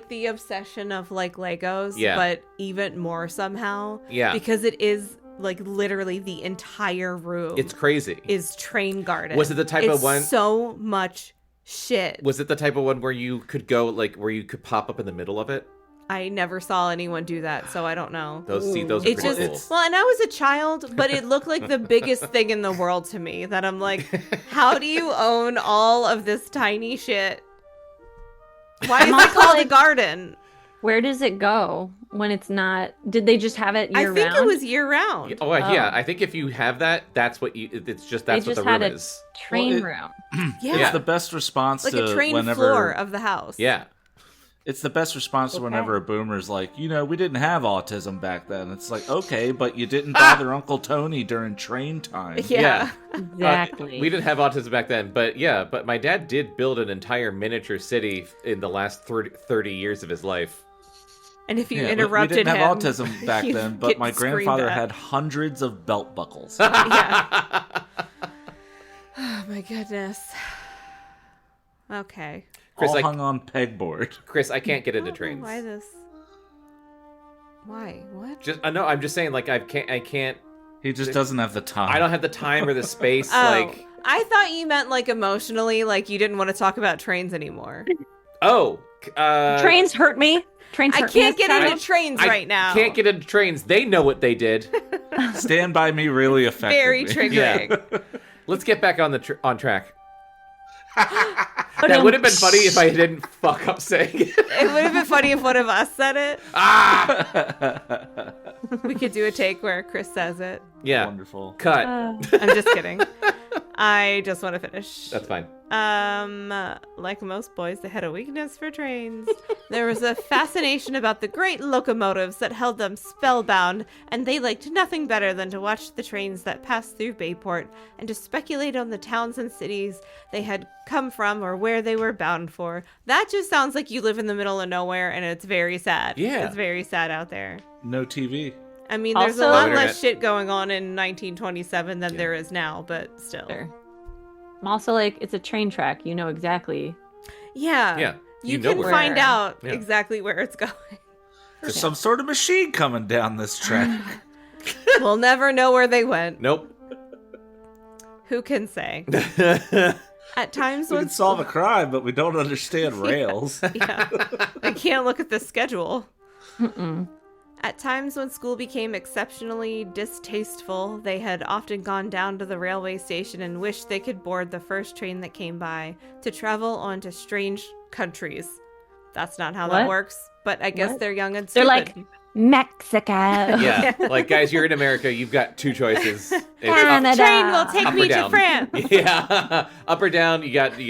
E: the obsession of like Legos,
B: Yeah.
E: but even more somehow.
B: Yeah.
E: Because it is like literally the entire room
B: It's crazy.
E: is train garden.
B: Was it the type of one-
E: So much shit.
B: Was it the type of one where you could go, like, where you could pop up in the middle of it?
E: I never saw anyone do that, so I don't know.
B: Those are
E: It
B: pretty
E: just
B: cool.
E: well, and I was a child, but it looked like the biggest thing in the world to me. That I'm like, how do you own all of this tiny shit? Why is
D: I'm
E: it
D: also
E: called a
D: like-
E: garden?
D: Where does it go when it's not? Did they just have it year
E: I think
D: round?
E: it was year round.
B: Oh, yeah. I think if you have that, that's what you. It's just
D: They
B: that's what
D: just
B: the room
D: had a
B: is.
D: train
C: Well,
D: room.
E: Yeah,
C: It's the best response
E: like
C: to
E: a train
C: whenever
E: floor of the house.
B: Yeah.
C: It's the best response to whenever a boomer's like, we didn't have autism back then. It's like, okay, but you didn't bother Uncle Tony during train time.
E: Yeah.
D: Exactly.
B: We didn't have autism back then, but yeah, but my dad did build an entire miniature city in the last 30 years of his life.
E: And if you
C: Yeah,
E: interrupted
C: we didn't
E: him,
C: have autism back
E: you
C: then, but
E: get
C: my
E: screamed
C: grandfather
E: at.
C: had hundreds of belt buckles.
E: Yeah. Oh my goodness. Okay.
B: Chris,
C: all
B: I-
C: hung on pegboard.
B: Chris, I can't get into
E: I don't know
B: trains.
E: Why this? Why? What?
B: Just no, I'm just saying, like, I can't.
C: He just doesn't have the time.
B: I don't have the time or the space.
E: Oh,
B: Like,
E: I thought you meant like emotionally, like you didn't want to talk about trains anymore.
D: Trains hurt me. Trains
E: I
D: hurt me
E: can't
D: as
E: get
D: a
E: into
D: child.
E: trains
B: I
E: right now.
B: can't get into trains. They know what they did.
C: Stand By Me really affected
E: Very
C: me.
E: triggering.
B: Let's get back on on track. That would have been funny if I didn't fuck up saying it.
E: It would have been funny if one of us said it. We could do a take where Chris says it.
B: Yeah.
C: Wonderful.
B: Cut.
E: I'm just kidding. I just want to finish.
B: That's fine.
E: Like most boys, they had a weakness for trains. There was a fascination about the great locomotives that held them spellbound, and they liked nothing better than to watch the trains that passed through Bayport and to speculate on the towns and cities they had come from or where they were bound for. That just sounds like you live in the middle of nowhere, and it's very sad.
B: Yeah.
E: It's very sad out there.
C: No TV.
E: I mean, there's
D: Also-
E: a lot
B: Internet.
E: less shit going on in 1927 than there is now, but still.
D: Sure. I'm also like, it's a train track. You know exactly.
E: Yeah.
B: Yeah.
E: You
B: know
E: can
B: where-
E: find out
B: Yeah.
E: exactly where it's going.
C: There's some sort of machine coming down this track.
E: We'll never know where they went.
B: Nope.
E: Who can say? At times
C: We
E: when
C: can solve a crime, but we don't understand rails.
E: yeah, I can't look at the schedule. At times when school became exceptionally distasteful, they had often gone down to the railway station and wished they could board the first train that came by to travel on to strange countries. That's not how that
D: What?
E: works, but I guess
D: What?
E: they're young and
D: They're
E: stupid.
D: like, Mexico.
B: Yeah. Like, guys, you're in America. You've got two choices. It's
D: Canada.
E: Train will take
B: up or
E: me to
B: down.
E: France.
B: Yeah. Up or down. You got two.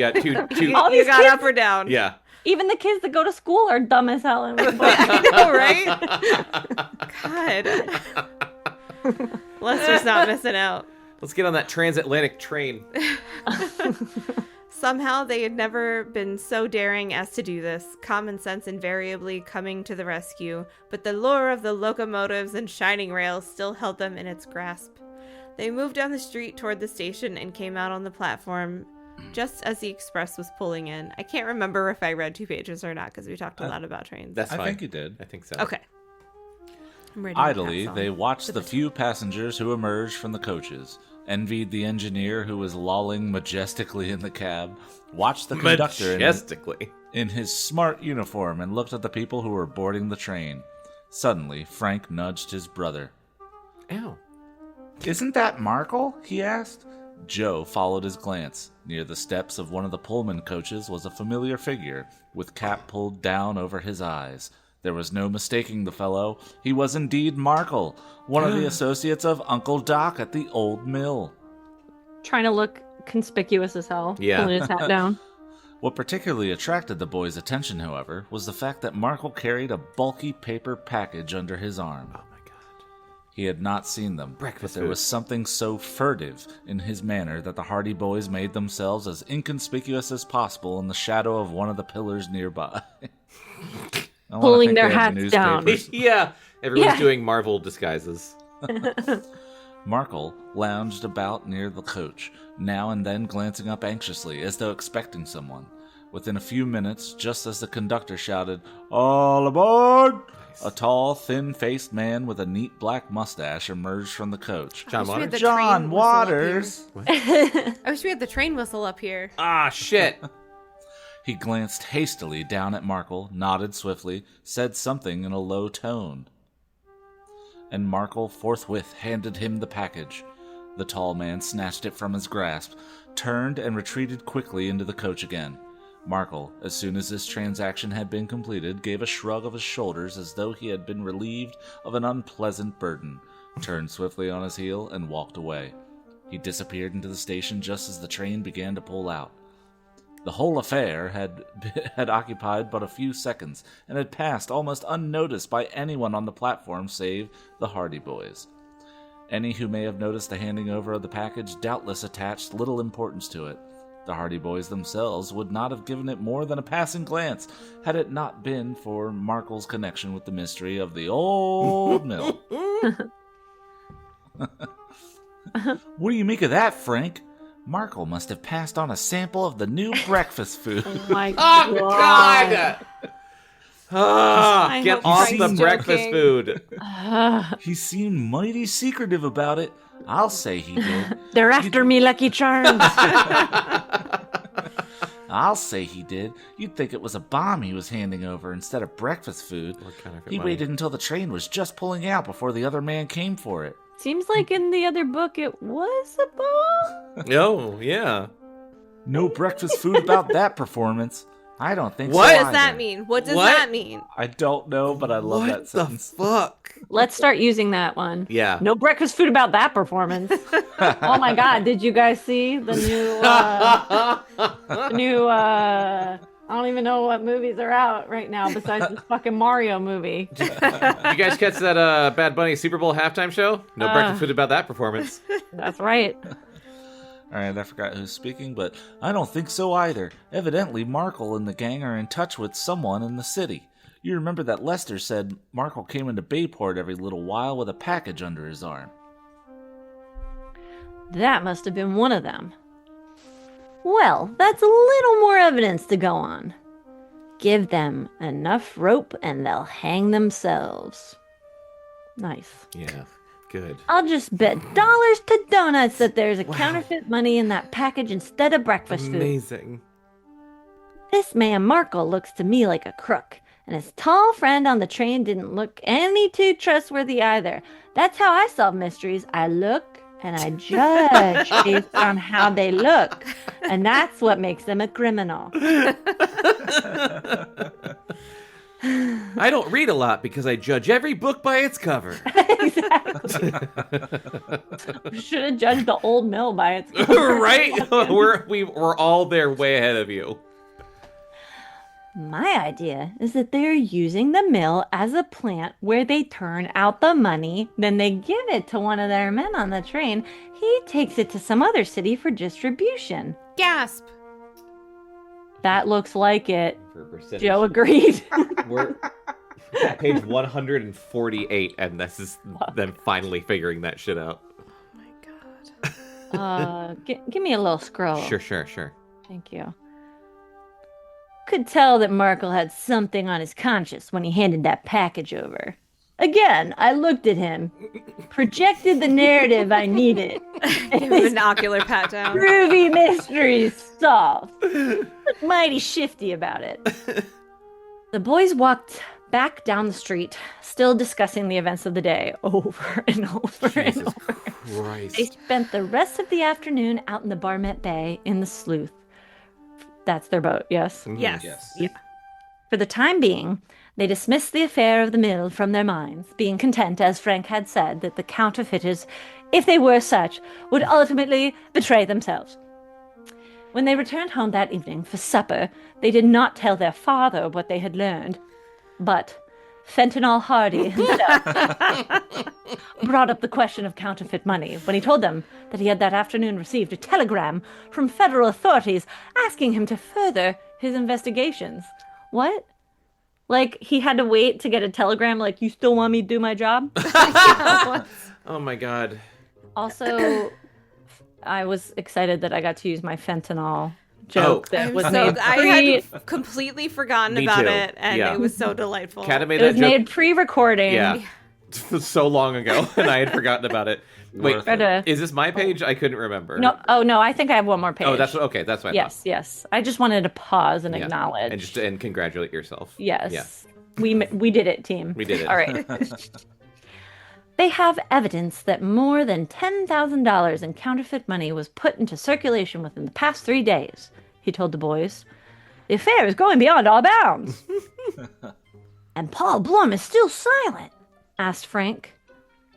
D: All
E: You
D: these
E: got
D: kids-
E: up or down.
B: Yeah.
D: Even the kids that go to school are dumb as hell. And
E: I know, right? God. Lester's not missing out.
B: Let's get on that transatlantic train.
E: Somehow they had never been so daring as to do this, common sense invariably coming to the rescue, but the lure of the locomotives and shining rails still held them in its grasp. They moved down the street toward the station and came out on the platform just as the express was pulling in. I can't remember if I read 2 pages or not because we talked a lot about trains.
B: That's fine.
C: I think you did.
B: I think so.
E: Okay. I'm ready to
C: Idly,
E: pass on.
C: they watched the few passengers who emerged from the coaches, envied the engineer who was lolling majestically in the cab, watched the conductor
B: Majestically.
C: in his smart uniform, and looked at the people who were boarding the train. Suddenly, Frank nudged his brother.
B: Ow.
C: "Isn't that Markle?" he asked. Joe followed his glance. Near the steps of one of the Pullman coaches was a familiar figure, with cap pulled down over his eyes. There was no mistaking the fellow. He was indeed Markle, one of the associates of Uncle Doc at the old mill.
D: trying to look conspicuous as hell.
B: Yeah.
D: Pulling his hat down.
C: What particularly attracted the boy's attention, however, was the fact that Markle carried a bulky paper package under his arm.
B: Oh my god.
C: He had not seen them,
B: Breakfast
C: but there
B: food.
C: was something so furtive in his manner that the Hardy Boys made themselves as inconspicuous as possible in the shadow of one of the pillars nearby. I wanna
D: Pulling
C: think
D: their
C: they had
D: hats down.
C: newspapers.
B: Yeah. Everyone's
D: Yeah.
B: doing Marvel disguises.
C: Markle lounged about near the coach, now and then glancing up anxiously, as though expecting someone. Within a few minutes, just as the conductor shouted, "All aboard!" a tall, thin-faced man with a neat black mustache emerged from the coach.
B: John
E: I wish we had
B: Waters?
E: the
C: John
E: train whistle up
C: Waters!
E: here. I wish we had the train whistle up here.
B: Ah, shit.
C: He glanced hastily down at Markle, nodded swiftly, said something in a low tone. And Markle forthwith handed him the package. The tall man snatched it from his grasp, turned and retreated quickly into the coach again. Markle, as soon as this transaction had been completed, gave a shrug of his shoulders as though he had been relieved of an unpleasant burden, turned swiftly on his heel, and walked away. He disappeared into the station just as the train began to pull out. The whole affair had occupied but a few seconds, and had passed almost unnoticed by anyone on the platform save the Hardy Boys. Any who may have noticed the handing over of the package doubtless attached little importance to it. The Hardy Boys themselves would not have given it more than a passing glance, had it not been for Markle's connection with the mystery of the old mill. What do you make of that, Frank? Markle must have passed on a sample of the new breakfast food.
D: Oh my
B: Oh,
D: god.
B: God! Ah,
E: I
B: get
E: hope
B: off
E: Frank's
B: the breakfast
E: joking.
B: food.
C: He seemed mighty secretive about it. I'll say he did.
D: They're after me, Lucky Charms.
C: I'll say he did. You'd think it was a bomb he was handing over instead of breakfast food.
B: What kind of
C: He
B: money?
C: waited until the train was just pulling out before the other man came for it.
D: Seems like in the other book it was a bomb.
B: Oh, yeah.
C: No breakfast food about that performance. I don't think
B: What
C: so
E: What does
C: either.
E: that mean? What does
B: What?
E: that mean?
C: I don't know, but I love that sentence.
B: fuck?
D: Let's start using that one.
B: Yeah.
D: No breakfast food about that performance. Oh my god, did you guys see the new I don't even know what movies are out right now besides this fucking Mario movie.
B: Did you guys catch that Bad Bunny Super Bowl halftime show? No breakfast food about that performance.
D: That's right.
C: All right, I forgot who's speaking, but I don't think so either. Evidently, Markle and the gang are in touch with someone in the city. You remember that Lester said Markle came into Bayport every little while with a package under his arm.
D: That must have been one of them. Well, that's a little more evidence to go on. Give them enough rope and they'll hang themselves. Nice.
B: Yeah, good.
D: I'll just bet dollars to donuts that there's a counterfeit money in that package instead of breakfast food.
B: Amazing.
D: This man Markle looks to me like a crook, and his tall friend on the train didn't look any too trustworthy either. That's how I solve mysteries. I look and I judge based on how they look, and that's what makes them a criminal.
B: I don't read a lot because I judge every book by its cover.
D: Exactly. Should have judged the old mill by its
B: Right? We're all there way ahead of you.
D: My idea is that they're using the mill as a plant where they turn out the money, then they give it to one of their men on the train. He takes it to some other city for distribution.
E: Gasp.
D: That looks like it.
B: For percentage.
D: Joe agreed.
B: We're at page 148, and this is them finally figuring that shit out.
E: Oh my god.
D: Give me a little scroll.
B: Sure.
D: Thank you. Could tell that Markle had something on his conscience when he handed that package over. Again, I looked at him, projected the narrative I needed.
E: Give him an ocular pat down.
D: Groovy mystery solved. Looked mighty shifty about it. The boys walked back down the street, still discussing the events of the day over and over and
B: Jesus
D: over.
B: Christ.
D: They spent the rest of the afternoon out in the Barmet Bay in the Sleuth. That's their boat, yes?
E: Yes.
C: Yes.
D: For the time being, they dismissed the affair of the mill from their minds, being content, as Frank had said, that the counterfeiters, if they were such, would ultimately betray themselves. When they returned home that evening for supper, they did not tell their father what they had learned, but Fentanyl Hardy himself brought up the question of counterfeit money when he told them that he had that afternoon received a telegram from federal authorities asking him to further his investigations. What? Like, he had to wait to get a telegram like, you still want me to do my job?
B: Oh my god.
D: Also, I was excited that I got to use my fentanyl joke that
E: I'm
D: was
E: so,
D: made
E: I had completely forgotten
B: Me
E: about
B: too.
E: it, and
B: Yeah.
E: it was so delightful.
B: Kata made
D: It was
B: that joke.
D: made pre-recording.
B: Yeah. So long ago, and I had forgotten about it. Wait,
C: Worth
D: Try to-
B: is this my page? I couldn't remember.
D: No, I think I have one more page.
B: Oh, that's okay. That's what I thought.
D: Yes. I just wanted to pause and
B: Yeah.
D: acknowledge.
B: And congratulate yourself.
D: Yes.
B: Yeah.
D: We did it, team.
B: We did it.
D: All right. They have evidence that more than $10,000 in counterfeit money was put into circulation within the past 3 days, he told the boys. The affair is going beyond all bounds. And Paul Blum is still silent, asked Frank.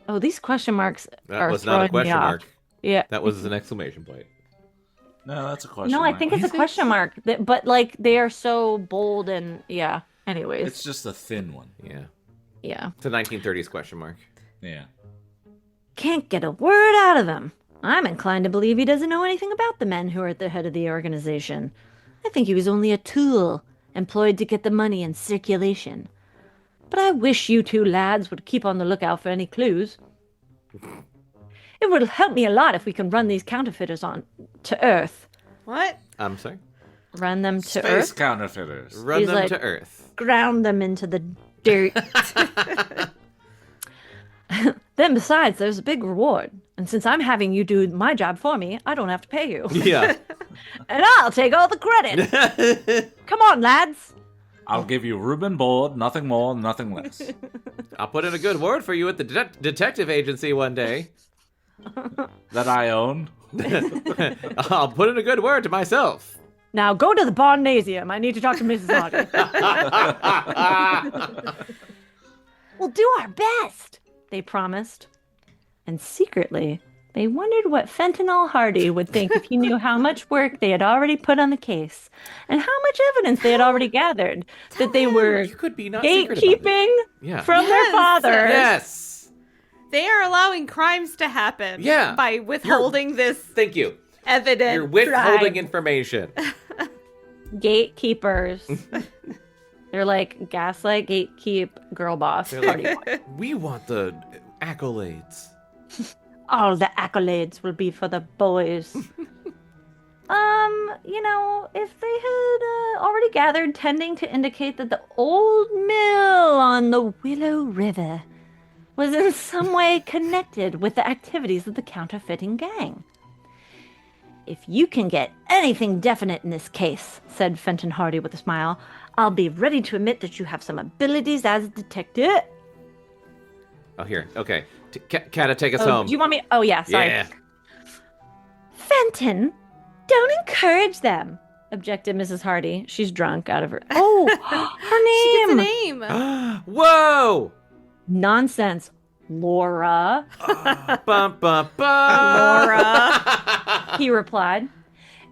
D: Oh, these question marks
B: That
D: are
B: was not a
D: throwing me
B: question
D: off.
B: mark.
D: Yeah.
B: That was an exclamation point.
C: No, that's a question.
D: No, I
C: mark.
D: think it's a question mark. But, like, they are so bold and, yeah. Anyways.
C: It's just a thin one.
B: Yeah.
D: Yeah.
B: It's a 1930s question mark.
C: Yeah.
D: Can't get a word out of him. I'm inclined to believe he doesn't know anything about the men who are at the head of the organization. I think he was only a tool, employed to get the money in circulation. But I wish you two lads would keep on the lookout for any clues. It would help me a lot if we can run these counterfeiters on to Earth.
E: What?
B: I'm sorry.
D: Run them to
C: Space
D: Earth?
C: counterfeiters.
B: Run
D: He's
B: them
D: like-
B: to Earth.
D: Ground them into the dirt. Then besides, there's a big reward. And since I'm having you do my job for me, I don't have to pay you.
B: Yeah.
D: And I'll take all the credit. Come on, lads.
C: I'll give you room and board, nothing more, nothing less.
B: I'll put in a good word for you at the detective agency one day.
C: That I own.
B: I'll put in a good word to myself.
D: Now go to the Barnasium. I need to talk to Mrs. Hardy. We'll do our best, they promised. And secretly, they wondered what Fentanyl Hardy would think if he knew how much work they had already put on the case and how much evidence they had already gathered that they were
B: You could be not secret about it.
D: gatekeeping from their
E: Yes.
D: father.
B: Yes.
E: They are allowing crimes to happen.
B: Yeah.
E: By withholding this
B: Thank you.
E: evidence.
B: You're withholding
D: Right.
B: information.
D: Gatekeepers. They're like gaslight, gatekeep, girl boss.
B: They're
D: Party
B: like,
D: boy.
B: we want the accolades.
D: All the accolades will be for the boys. If they had already gathered, tending to indicate that the old mill on the Willow River was in some way connected with the activities of the counterfeiting gang. If you can get anything definite in this case, said Fenton Hardy with a smile, I'll be ready to admit that you have some abilities as a detective.
B: Oh, here. Okay. Kata, take us home.
D: Do you want me? Oh, yeah, sorry.
B: Yeah.
D: Fenton, don't encourage them, objected Mrs. Hardy. She's drunk out of her. Oh,
E: She
D: her
E: gets
D: name.
E: a name.
B: Whoa!
D: Nonsense, Laura,
B: Bum, bum, bum.
E: Laura.
D: he replied.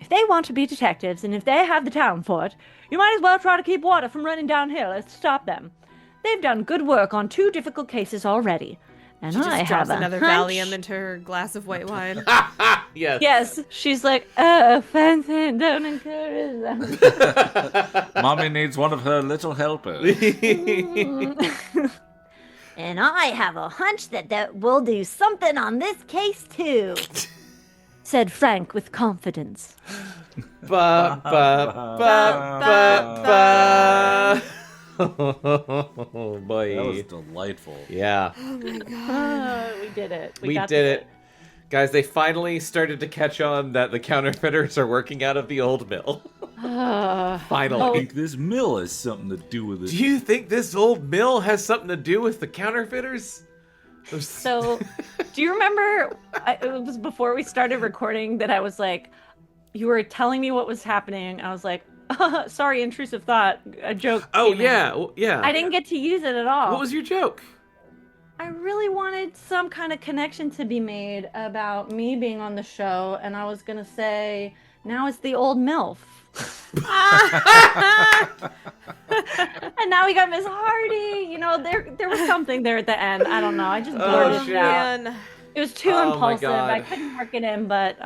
D: If they want to be detectives and if they have the talent for it, you might as well try to keep water from running downhill as to stop them. They've done good work on 2 difficult cases already. And
E: She
D: I
E: just
D: have
E: drops
D: a
E: another
D: hunch.
E: Valium into her glass of white wine.
B: Yes.
D: Yes, she's like, Fenton, don't encourage them.
C: Mommy needs one of her little helpers.
D: And I have a hunch that we'll do something on this case too, said Frank with confidence.
B: Ba, ba, ba, ba, ba. Oh, boy.
C: That was delightful.
B: Yeah.
D: We did it.
B: We
D: got
B: did
D: to
B: it. Guys, they finally started to catch on that the counterfeiters are working out of the old mill.
C: I
B: Finally.
C: think this mill has something to do with it.
B: Do you think this old mill has something to do with the counterfeiters?
D: So, do you remember? It was before we started recording that I was like, you were telling me what was happening. I was like, sorry, intrusive thought. A joke.
B: Oh,
D: came in.
B: yeah. Well, yeah.
D: I didn't get to use it at all.
B: What was your joke?
D: I really wanted some kind of connection to be made about me being on the show, and I was gonna say, now it's the old MILF. And now we got Miss Hardy. You know, there was something there at the end. I don't know. I just blurted
B: shit.
D: it out.
E: Man.
D: It was too
B: Oh, my
D: impulsive.
B: God.
D: I couldn't work it in, but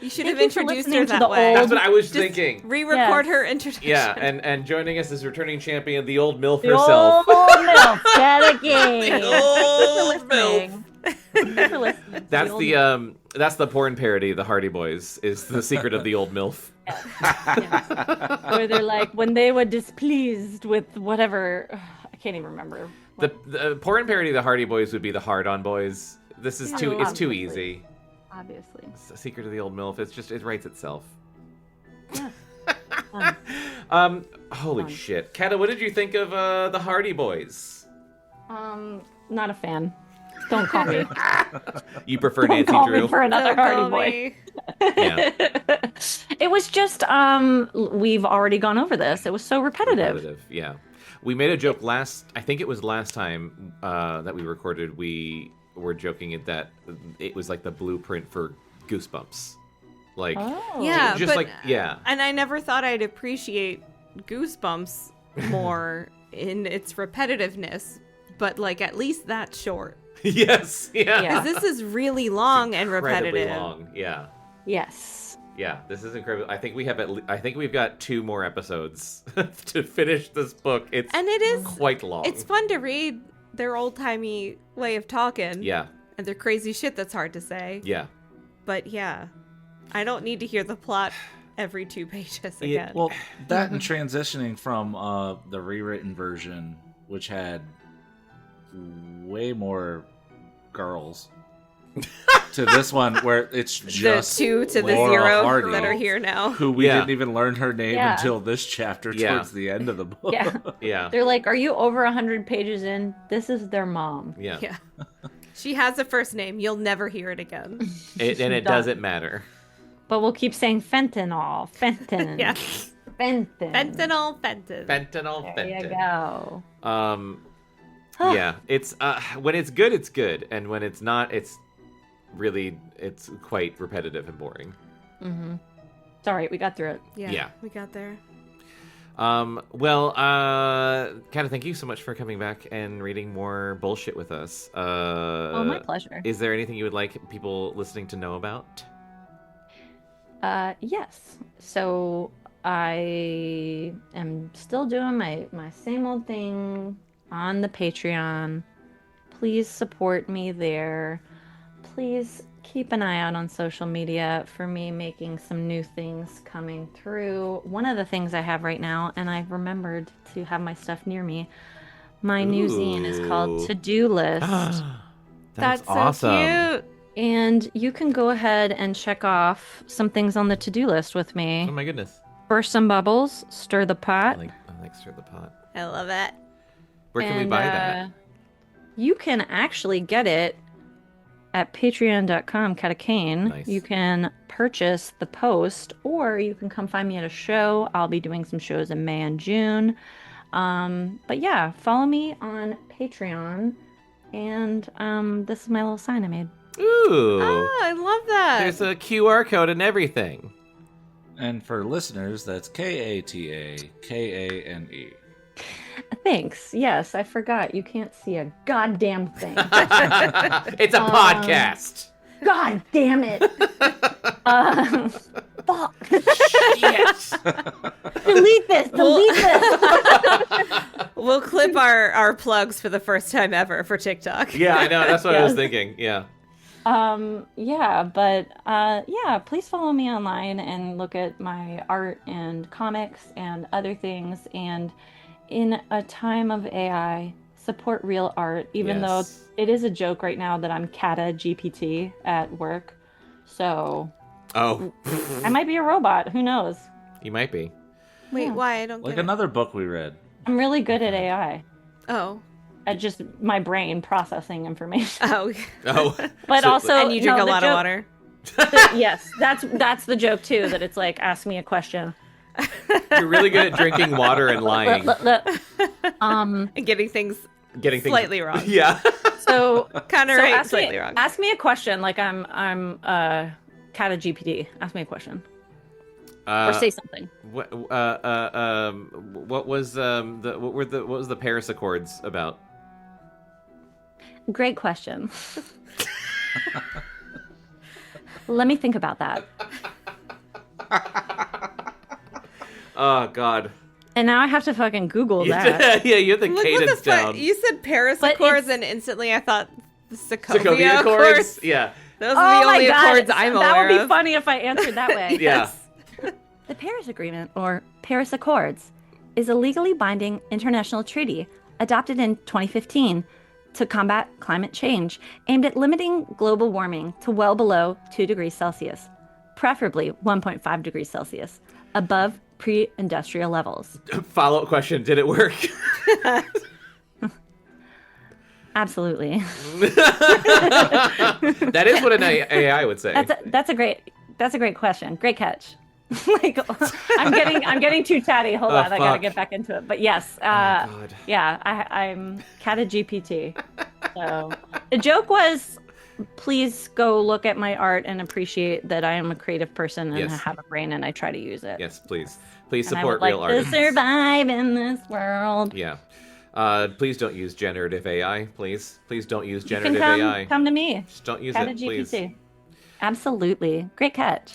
E: You should
D: thank
E: have
D: for
E: introduced
D: listening
E: her
D: to
E: that
D: the
E: way.
B: That's
D: old-
B: what I was
E: Just
B: thinking.
E: re-record
D: Yes.
E: her introduction.
B: Yeah, and joining us is returning champion, the old MILF
D: The
B: herself.
D: old MILF, Kata Kane.
B: old
D: Thanks for listening. Thanks for listening.
B: That's
D: old
B: that's the porn parody, the Hardy Boys, is the secret of the old MILF.
D: Yes. Where they're like, when they were displeased with whatever, I can't even remember.
B: The porn parody of the Hardy Boys would be the Hard-On Boys. This is
D: Yeah,
B: too it's too
D: obviously.
B: easy.
D: Obviously.
B: It's the secret of the old MILF. It writes itself.
D: Fun.
B: Holy
D: Fun.
B: shit. Kata, what did you think of the Hardy Boys?
D: Not a fan. Don't call me.
B: You prefer
D: Don't
B: Nancy
D: call
B: Drew?
D: me for another
E: Don't
D: Hardy
E: call
D: Boy.
E: me.
B: Yeah.
D: It was just, we've already gone over this. It was so repetitive.
B: Yeah. We made a joke I think it was last time that we recorded, we were joking that it was like the blueprint for Goosebumps. Like,
D: Oh.
E: Yeah,
B: just
E: but,
B: like, yeah.
E: And I never thought I'd appreciate Goosebumps more in its repetitiveness, but like at least that's short.
B: Yes, yeah.
D: Yeah.
E: Because this is really long and
B: Incredibly
E: repetitive.
B: long, yeah.
D: Yes.
B: Yeah, this is incredible. I think we've got 2 more episodes to finish this book. It's
E: And it is
B: quite long.
E: It's fun to read their old-timey way of talking.
B: Yeah,
E: And their crazy shit that's hard to say.
B: yeah.
E: But yeah, I don't need to hear the plot every 2 pages again.
C: Well, that and transitioning from the rewritten version, which had way more girls, to this one where it's
E: the
C: just
E: 2 to the
C: Laura
E: 0
C: Hardy,
E: that are here now.
C: who we
B: Yeah.
C: didn't even learn her name
D: Yeah.
C: until this chapter
B: Yeah.
C: towards the end of the book.
D: Yeah.
B: Yeah.
D: They're like, are you over 100 pages in? This is their mom.
B: Yeah.
E: Yeah. She has a first name. You'll never hear it again.
B: And it
D: Done.
B: doesn't matter.
D: But we'll keep saying fentanyl. Fenton.
E: Yeah.
D: Fenton.
E: Fentanyl.
D: There you go.
B: Yeah, it's when it's good, it's good, and when it's not, it's quite repetitive and boring.
D: Mm-hmm. It's all right. We got through it.
B: Yeah.
E: We got there.
B: Well, Kata, thank you so much for coming back and reading more bullshit with us.
D: Oh, my pleasure.
B: Is there anything you would like people listening to know about?
D: Yes. So I am still doing my same old thing on the Patreon. Please support me there. Please keep an eye out on social media for me making some new things coming through. One of the things I have right now, and I've remembered to have my stuff near me, my new zine is called To-Do List.
B: That's
E: so
B: awesome.
E: cute.
D: And you can go ahead and check off some things on the to-do list with me.
B: Oh my goodness.
D: Burst some bubbles, stir the
B: I
D: pot.
B: like stir the pot.
E: I love it.
B: Where can we buy that?
D: You can actually get it at patreon.com, Kata Kane.
B: Nice.
D: You can purchase the post, or you can come find me at a show. I'll be doing some shows in May and June. But yeah, follow me on Patreon. And this is my little sign I made.
B: Ooh.
E: Oh, I love that.
B: There's a QR code and everything.
C: And for listeners, that's KataKane.
D: Thanks. Yes, I forgot. You can't see a goddamn thing.
B: It's a podcast.
D: God damn it. Fuck.
B: Yes.
D: Delete this.
E: We'll clip our plugs for the first time ever for TikTok.
B: Yeah, I know. That's what I was
D: Yes.
B: thinking. Yeah.
D: Please follow me online and look at my art and comics and other things. And in a time of AI, support real art, even though
B: Yes.
D: it is a joke right now that I'm Kata GPT at work. So
B: Oh,
D: I might be a robot. Who knows?
B: you might be.
E: Wait,
D: Yeah.
E: why? I don't
C: Like
E: get
C: another book we read.
D: I'm really good at AI.
E: it. Oh.
D: At just my brain processing information.
E: Oh.
B: Oh,
D: But
B: So-
D: also,
E: And you drink
D: no,
E: a
D: the
E: lot of
D: joke-
E: water.
D: Yes, that's the joke too. That it's like, ask me a question.
B: You're really good at drinking water and lying.
E: And getting things
B: Getting things
E: slightly wrong.
B: Yeah.
D: So
E: Kind of
D: so
E: right, slightly wrong.
D: Ask me a question, like I'm Kata GPT. Ask me a question or say something.
B: What was what was the Paris Accords about?
D: Great question. Let me think about that.
B: Oh God.
D: And now I have to fucking Google that.
B: Yeah, you have the
E: Look, what
B: cadence
E: the fuck?
B: down.
E: You said Paris
D: But
E: Accords,
D: it's-
E: and instantly I thought the
B: Sokovia
E: Sokovia
B: Accords.
E: Accords.
B: Yeah.
E: Those are the
D: Oh my
E: only
D: god,
E: accords I'm
D: that
E: aware
D: would be
E: of.
D: funny if I answered that way.
B: Yeah.
D: The Paris Agreement, or Paris Accords, is a legally binding international treaty adopted in 2015 to combat climate change, aimed at limiting global warming to well below 2 degrees Celsius, preferably 1.5 degrees Celsius, above pre-industrial levels.
B: Follow-up question: did it work?
D: Absolutely.
B: That is what an AI would say.
D: That's a great question. Great catch. Like I'm getting too chatty. Hold on, I gotta
B: fuck.
D: get back into it. But yes,
B: God.
D: yeah, I'm Kata GPT. So the joke was, please go look at my art and appreciate that I am a creative person and
B: Yes.
D: I have a brain and I try to use it.
B: Yes, please
D: And I
B: support
D: would
B: real
D: like
B: artists.
D: to survive in this world.
B: Yeah. Please don't use generative AI. Please don't use
D: You can
B: generative AI.
D: come to me,
B: Just don't use
D: Kata
B: it, please.
D: GPT. Absolutely, great catch.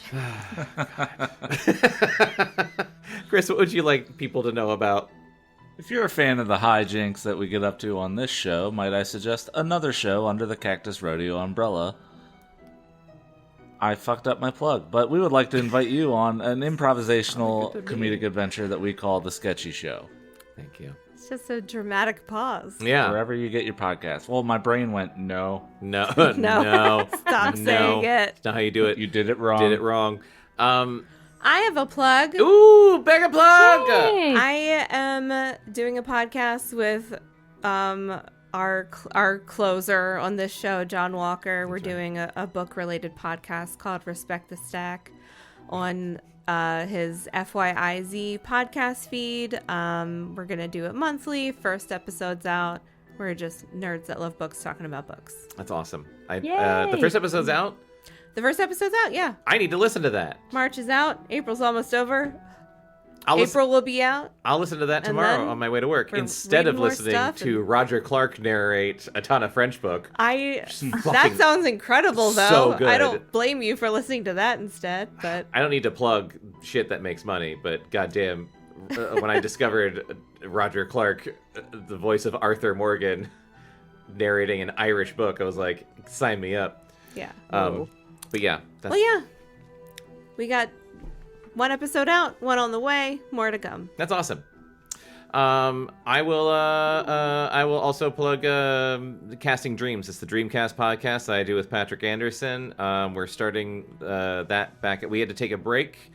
B: Chris, what would you like people to know about?
C: If you're a fan of the hijinks that we get up to on this show, might I suggest another show under the Cactus Rodeo umbrella? I fucked up my plug, but we would like to invite you on an improvisational comedic adventure that we call The Sketchy Show.
B: Thank you.
E: It's just a dramatic pause.
B: Yeah.
C: Wherever you get your podcast. Well, my brain went, no,
B: No.
E: No.
B: No.
E: Stop
B: No.
E: saying it.
B: That's not how you do it.
C: you did it wrong.
B: did it wrong.
E: I have a plug.
B: Ooh, Bekah plug.
D: Yay!
E: I am doing a podcast with our closer on this show, John Walker. We're doing a book-related podcast called Respect the Stack on his FYIZ podcast feed. We're going to do it monthly. First episode's out. We're just nerds that love books talking about books.
B: That's awesome.
D: Yay!
B: The first episode's out?
E: The first episode's out, yeah.
B: I need to listen to that.
E: March is out. April's almost over.
B: I'll
E: April will be out.
B: I'll listen to that
E: And
B: tomorrow
E: then
B: on my way to work
E: we're
B: instead of
E: reading more
B: listening
E: stuff
B: to
E: and-
B: Roger Clark narrate a ton of French book.
E: That
B: fucking
E: sounds incredible, though.
B: so good.
E: I don't blame you for listening to that instead, but
B: I don't need to plug shit that makes money, but goddamn, when I discovered Roger Clark, the voice of Arthur Morgan, narrating an Irish book, I was like, sign me up.
E: yeah.
B: But yeah, that's,
E: Well, yeah. We got one episode out, one on the way, more to come.
B: that's awesome. I will also plug Casting Dreams. It's the Dreamcast podcast that I do with Patrick Anderson. We're starting that back. We had to take a break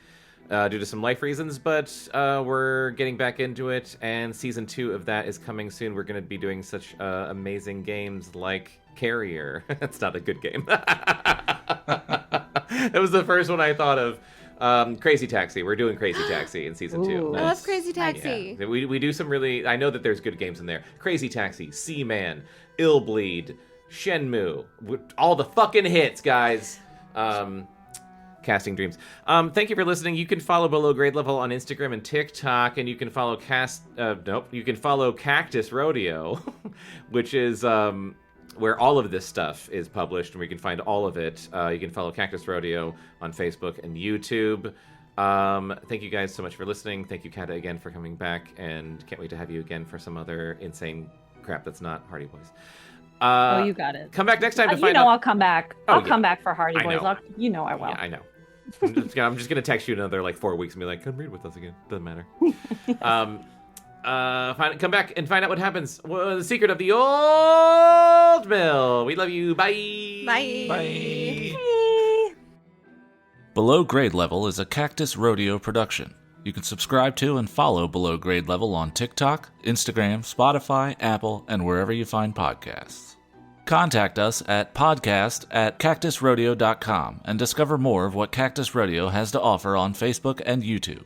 B: due to some life reasons, but we're getting back into it, and season 2 of that is coming soon. We're going to be doing such amazing games like Carrier. It's not a good game. That was the first one I thought of. Crazy Taxi. We're doing Crazy Taxi in season 2.
D: Ooh.
E: I love Crazy Taxi.
B: Yeah. We do some really... I know that there's good games in there. Crazy Taxi, Seaman, Illbleed, Shenmue. All the fucking hits, guys. Casting Dreams. Thank you for listening. You can follow Below Grade Level on Instagram and TikTok, and you can follow you can follow Cactus Rodeo, which is where all of this stuff is published, and we can find all of it. You can follow Cactus Rodeo on Facebook and YouTube. Thank you guys so much for listening. Thank you, Kata, again for coming back, and can't wait to have you again for some other insane crap that's not Hardy Boys.
D: Oh, you got it.
B: Come back next time to
D: You
B: find
D: know
B: out.
D: I'll come back.
B: Oh,
D: I'll
B: yeah.
D: come back for Hardy
B: I
D: Boys.
B: know.
D: You know I will.
B: Yeah, I know. I'm just gonna text you another like 4 weeks and be like, come read with us again. Doesn't matter. Come back and find out what happens. The secret of the old mill. We love you. Bye.
E: Bye.
C: Bye. Below Grade Level is a Cactus Rodeo production. You can subscribe to and follow Below Grade Level on TikTok, Instagram, Spotify, Apple, and wherever you find podcasts. Contact us at podcast@cactusrodeo.com and discover more of what Cactus Rodeo has to offer on Facebook and YouTube.